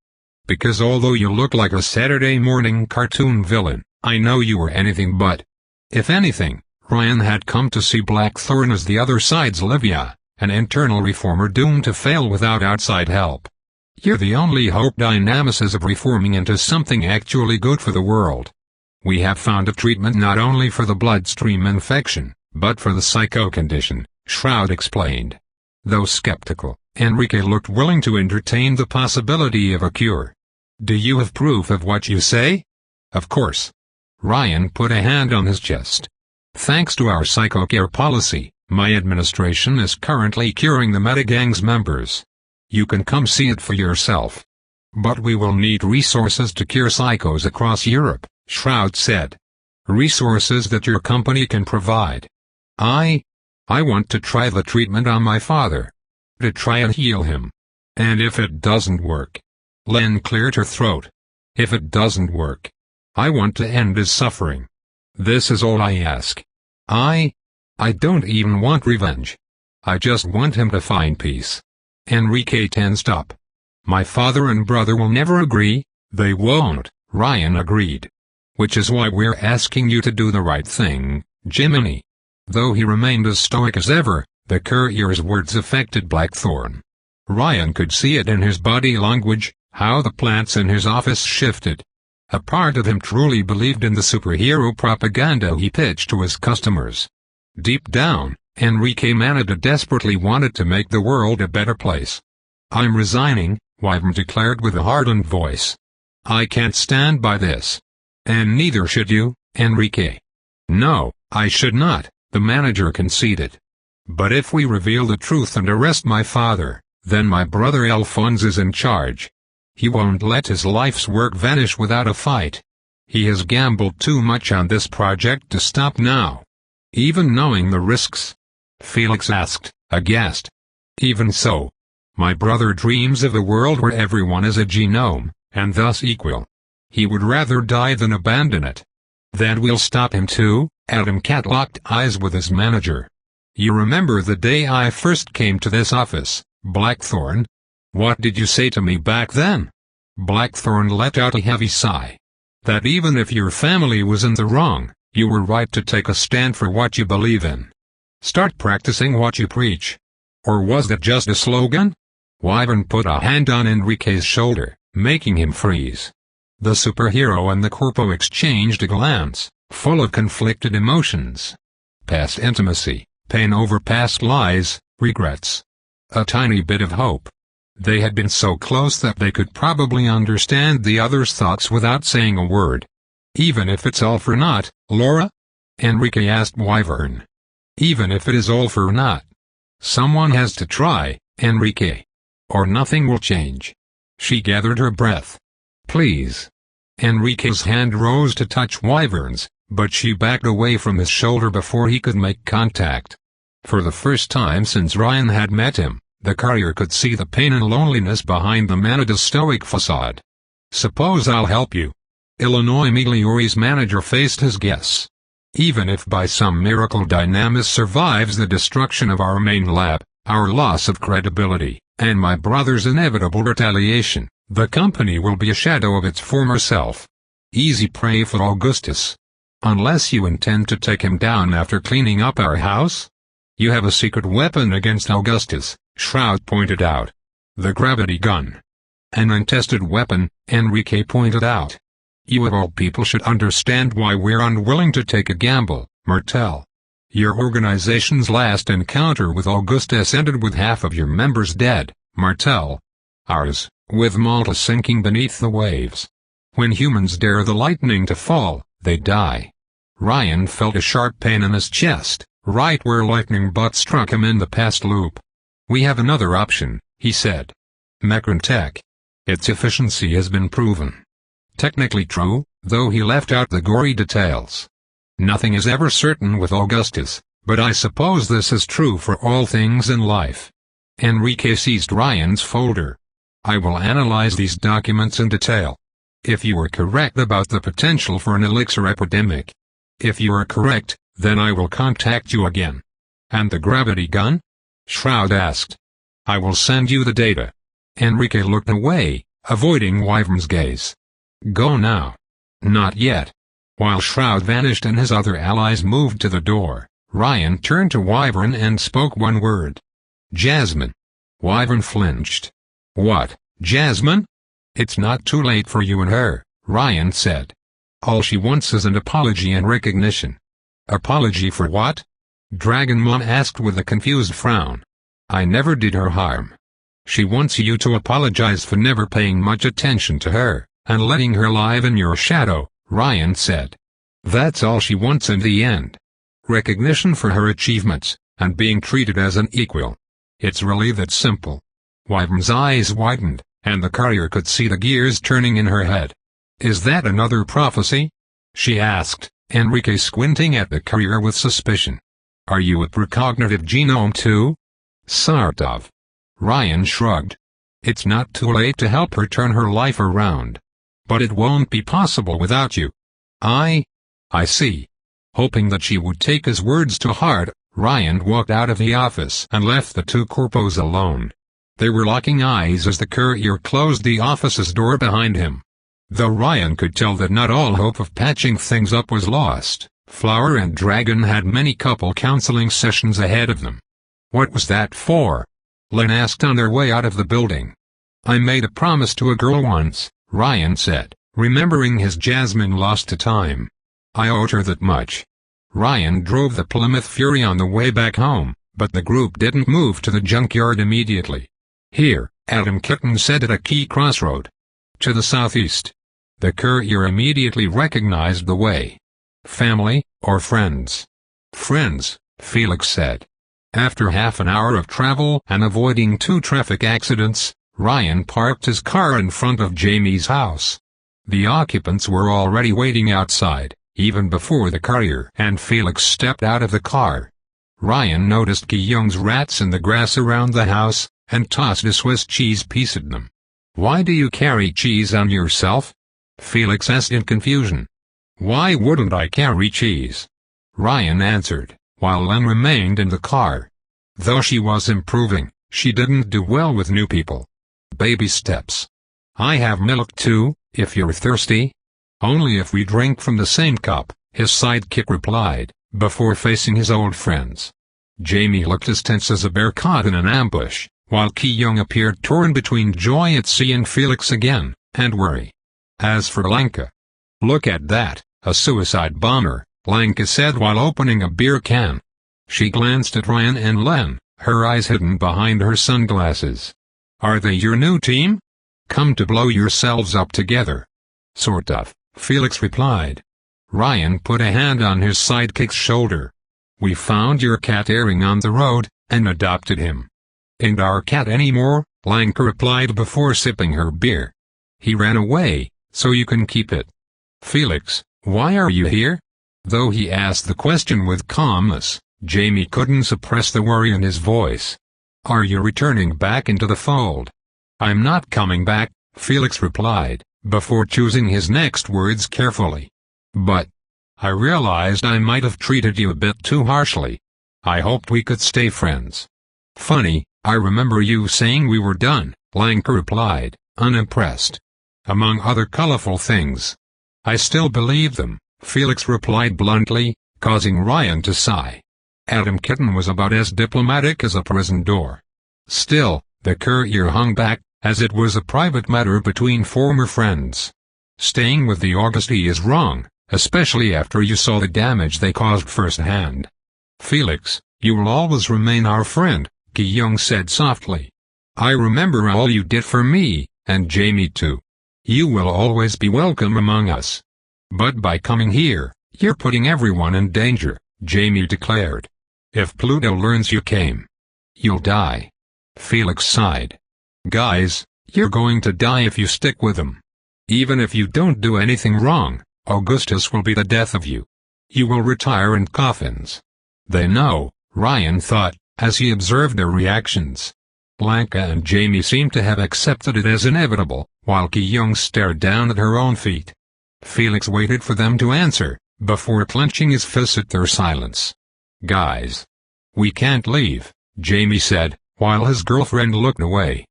Because although you look like a Saturday morning cartoon villain, I know you were anything but. If anything, Ryan had come to see Blackthorn as the other side's Livia, an internal reformer doomed to fail without outside help. You're the only hope Dynamis of reforming into something actually good for the world. We have found a treatment not only for the bloodstream infection, but for the psycho condition, Shroud explained. Though skeptical, Enrique looked willing to entertain the possibility of a cure. Do you have proof of what you say? Of course. Ryan put a hand on his chest. Thanks to our psychocare policy, my administration is currently curing the Metagang's members. You can come see it for yourself. But we will need resources to cure psychos across Europe, Shroud said. Resources that your company can provide. I want to try the treatment on my father. To try and heal him. And if it doesn't work. Len cleared her throat. If it doesn't work. I want to end his suffering. This is all I ask. I don't even want revenge. I just want him to find peace. Enrique tensed up. My father and brother will never agree. They won't, Ryan agreed. Which is why we're asking you to do the right thing, Jiminy. Though he remained as stoic as ever, the courier's words affected Blackthorn. Ryan could see it in his body language, how the plants in his office shifted. A part of him truly believed in the superhero propaganda he pitched to his customers. Deep down, Enrique Manada desperately wanted to make the world a better place. I'm resigning, Wyvern declared with a hardened voice. I can't stand by this. And neither should you, Enrique. No, I should not, the manager conceded. But if we reveal the truth and arrest my father, then my brother Alphonse is in charge. He won't let his life's work vanish without a fight. He has gambled too much on this project to stop now. Even knowing the risks? Felix asked, aghast. Even so. My brother dreams of a world where everyone is a genome, and thus equal. He would rather die than abandon it. That will stop him too, Adam Cat locked eyes with his manager. You remember the day I first came to this office, Blackthorn? What did you say to me back then? Blackthorn let out a heavy sigh. That even if your family was in the wrong, you were right to take a stand for what you believe in. Start practicing what you preach. Or was that just a slogan? Wyvern put a hand on Enrique's shoulder, making him freeze. The superhero and the corpo exchanged a glance, full of conflicted emotions. Past intimacy, pain over past lies, regrets. A tiny bit of hope. They had been so close that they could probably understand the other's thoughts without saying a word. Even if it's all for naught, Laura? Enrique asked Wyvern. Even if it is all for naught. Someone has to try, Enrique. Or nothing will change. She gathered her breath. Please. Enrique's hand rose to touch Wyvern's, but she backed away from his shoulder before he could make contact. For the first time since Ryan had met him, the courier could see the pain and loneliness behind the Manada's stoic facade. Suppose I'll help you. Illinois Migliori's manager faced his guess. Even if by some miracle Dynamis survives the destruction of our main lab, our loss of credibility, and my brother's inevitable retaliation, the company will be a shadow of its former self. Easy prey for Augustus. Unless you intend to take him down after cleaning up our house? You have a secret weapon against Augustus, Shroud pointed out. The gravity gun. An untested weapon, Enrique pointed out. You of all people should understand why we're unwilling to take a gamble, Martel. Your organization's last encounter with Augustus ended with half of your members dead, Martel. Ours, with Malta sinking beneath the waves. When humans dare the lightning to fall, they die. Ryan felt a sharp pain in his chest, right where lightning butt struck him in the past loop. We have another option, he said. Mechrantech. Its efficiency has been proven. Technically true, though he left out the gory details. Nothing is ever certain with Augustus, but I suppose this is true for all things in life. Enrique seized Ryan's folder. I will analyze these documents in detail. If you are correct about the potential for an elixir epidemic. If you are correct, then I will contact you again. And the gravity gun? Shroud asked. I will send you the data. Enrique looked away, avoiding Wyvern's gaze. Go now. Not yet. While Shroud vanished and his other allies moved to the door, Ryan turned to Wyvern and spoke one word. Jasmine. Wyvern flinched. What, Jasmine? It's not too late for you and her, Ryan said. All she wants is an apology and recognition. Apology for what? Dragonmon asked with a confused frown. I never did her harm. She wants you to apologize for never paying much attention to her, and letting her live in your shadow, Ryan said. That's all she wants in the end. Recognition for her achievements, and being treated as an equal. It's really that simple. Wyvern's eyes widened, and the courier could see the gears turning in her head. Is that another prophecy? She asked, Enrique squinting at the courier with suspicion. Are you a precognitive genome too? Sort of. Ryan shrugged. It's not too late to help her turn her life around. But it won't be possible without you. I see. Hoping that she would take his words to heart, Ryan walked out of the office and left the two corpos alone. They were locking eyes as the courier closed the office's door behind him. Though Ryan could tell that not all hope of patching things up was lost, Flower and Dragon had many couple counseling sessions ahead of them. What was that for? Len asked on their way out of the building. I made a promise to a girl once, Ryan said, remembering his Jasmine lost to time. I owed her that much. Ryan drove the Plymouth Fury on the way back home, but the group didn't move to the junkyard immediately. Here, Adam Kitten said at a key crossroad. To the southeast. The courier immediately recognized the way. Family, or friends? Friends, Felix said. After half an hour of travel and avoiding 2 traffic accidents, Ryan parked his car in front of Jamie's house. The occupants were already waiting outside, even before the courier and Felix stepped out of the car. Ryan noticed Ki-Young's rats in the grass around the house, and tossed a Swiss cheese piece at them. Why do you carry cheese on yourself? Felix asked in confusion. Why wouldn't I carry cheese? Ryan answered, while Len remained in the car. Though she was improving, she didn't do well with new people. Baby steps. I have milk too, if you're thirsty. Only if we drink from the same cup, his sidekick replied, before facing his old friends. Jamie looked as tense as a bear caught in an ambush, while Ki-Young appeared torn between joy at seeing Felix again, and worry. As for Lanka. Look at that, a suicide bomber, Lanka said while opening a beer can. She glanced at Ryan and Len, her eyes hidden behind her sunglasses. Are they your new team? Come to blow yourselves up together. Sort of, Felix replied. Ryan put a hand on his sidekick's shoulder. We found your cat erring on the road, and adopted him. "Ain't our cat anymore," Lanka replied before sipping her beer. "He ran away, so you can keep it." "Felix, why are you here?" Though he asked the question with calmness, Jamie couldn't suppress the worry in his voice. "Are you returning back into the fold?" "I'm not coming back," Felix replied, before choosing his next words carefully. "But I realized I might have treated you a bit too harshly. I hoped we could stay friends." "Funny, I remember you saying we were done," Lanka replied, unimpressed. "Among other colorful things." "I still believe them," Felix replied bluntly, causing Ryan to sigh. Adam Kitten was about as diplomatic as a prison door. Still, the courier hung back, as it was a private matter between former friends. "Staying with the Augusty is wrong, especially after you saw the damage they caused firsthand." "Felix, you will always remain our friend," Ki-young said softly. "I remember all you did for me, and Jamie too. You will always be welcome among us." "But by coming here, you're putting everyone in danger," Jamie declared. "If Pluto learns you came, you'll die." Felix sighed. "Guys, you're going to die if you stick with him. Even if you don't do anything wrong, Augustus will be the death of you. You will retire in coffins." "They know," Ryan thought, as he observed their reactions. Lanka and Jamie seemed to have accepted it as inevitable, while Ki-young stared down at her own feet. Felix waited for them to answer, before clenching his fists at their silence. "Guys, we can't leave," Jamie said, while his girlfriend looked away.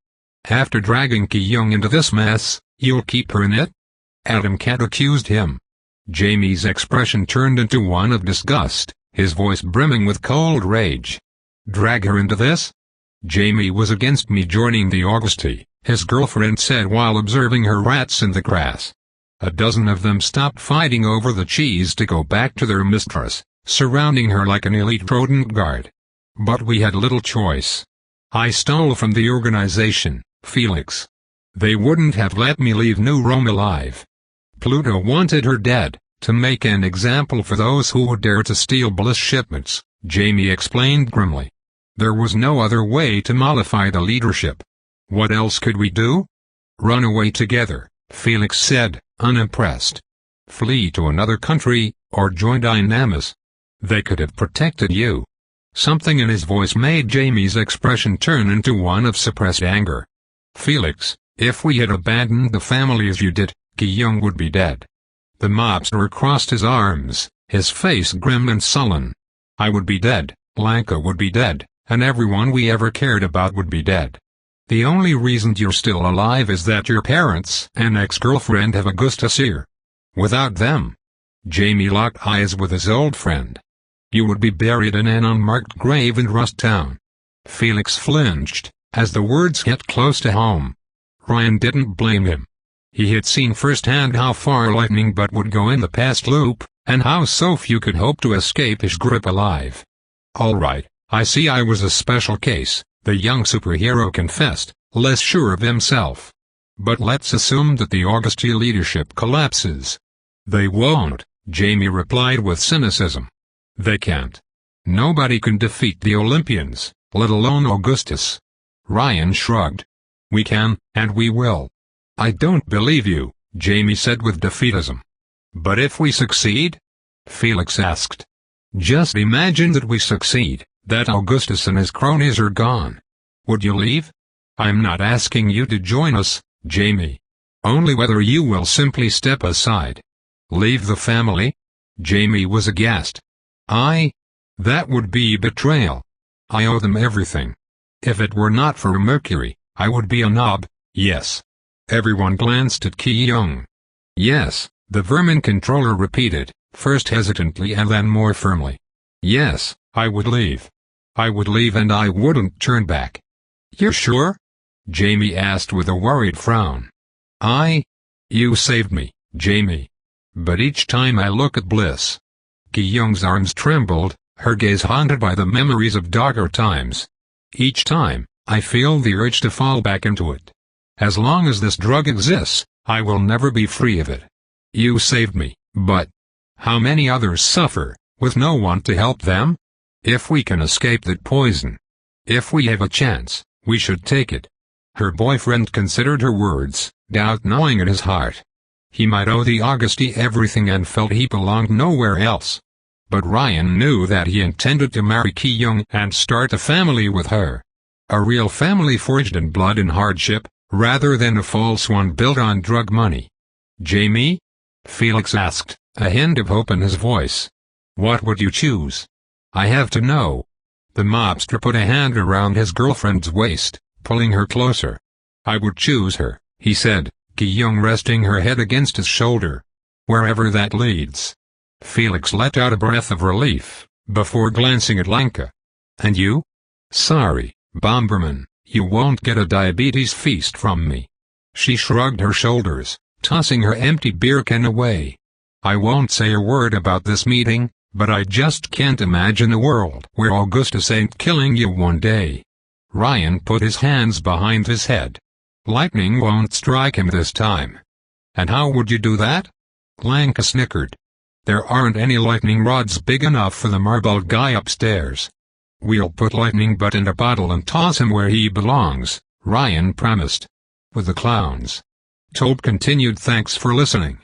"After dragging Ki-young into this mess, you'll keep her in it?" Adam Cat accused him. Jamie's expression turned into one of disgust, his voice brimming with cold rage. "Drag her into this?" "Jamie was against me joining the Augusty," his girlfriend said while observing her rats in the grass. A dozen of them stopped fighting over the cheese to go back to their mistress, surrounding her like an elite rodent guard. "But we had little choice. I stole from the organization, Felix. They wouldn't have let me leave New Rome alive. Pluto wanted her dead, to make an example for those who would dare to steal bliss shipments," Jamie explained grimly. "There was no other way to mollify the leadership. What else could we do?" "Run away together," Felix said, unimpressed. "Flee to another country, or join Dynamis. They could have protected you." Something in his voice made Jamie's expression turn into one of suppressed anger. "Felix, if we had abandoned the family as you did, Ki-young would be dead." The mobster crossed his arms, his face grim and sullen. "I would be dead, Lanka would be dead, and everyone we ever cared about would be dead. The only reason you're still alive is that your parents and ex-girlfriend have Augustus here. Without them—" Jamie locked eyes with his old friend. "You would be buried in an unmarked grave in Rust Town." Felix flinched, as the words hit close to home. Ryan didn't blame him. He had seen firsthand how far lightning butt would go in the past loop, and how so few could hope to escape his grip alive. "All right, I see I was a special case," the young superhero confessed, less sure of himself. "But let's assume that the Augusty leadership collapses." "They won't," Jamie replied with cynicism. "They can't. Nobody can defeat the Olympians, let alone Augustus." Ryan shrugged. "We can, and we will." "I don't believe you," Jamie said with defeatism. "But if we succeed?" Felix asked. "Just imagine that we succeed, that Augustus and his cronies are gone. Would you leave?" "I'm not asking you to join us, Jamie. Only whether you will simply step aside." "Leave the family?" Jamie was aghast. That would be betrayal. I owe them everything. If it were not for Mercury, I would be a knob, yes." Everyone glanced at Ki-young. "Yes," the vermin controller repeated, first hesitantly and then more firmly. "Yes, I would leave. I would leave and I wouldn't turn back." "You're sure?" Jamie asked with a worried frown. You saved me, Jamie. But each time I look at Bliss." Ki-young's arms trembled, her gaze haunted by the memories of darker times. "Each time, I feel the urge to fall back into it. As long as this drug exists, I will never be free of it. You saved me, but how many others suffer, with no one to help them? If we can escape that poison, If we have a chance, we should take it. Her boyfriend considered her words, doubt gnawing at his heart. He might owe the Augusty everything and felt he belonged nowhere else. But Ryan knew that he intended to marry Ki-young and start a family with her. A real family forged in blood and hardship, rather than a false one built on drug money. Jamie? Felix asked, a hint of hope in his voice. What would you choose? I have to know. The mobster put a hand around his girlfriend's waist, pulling her closer. I would choose her, he said, Ki-young resting her head against his shoulder. Wherever that leads. Felix let out a breath of relief, before glancing at Lanka. And you? Sorry, Bomberman, you won't get a diabetes feast from me. She shrugged her shoulders, tossing her empty beer can away. I won't say a word about this meeting, but I just can't imagine a world where Augustus ain't killing you one day. Ryan put his hands behind his head. Lightning won't strike him this time. And how would you do that? Lanka snickered. There aren't any lightning rods big enough for the marbled guy upstairs. We'll put Lightning Butt in a bottle and toss him where he belongs, Ryan promised. With the clowns. Toad continued. Thanks for listening.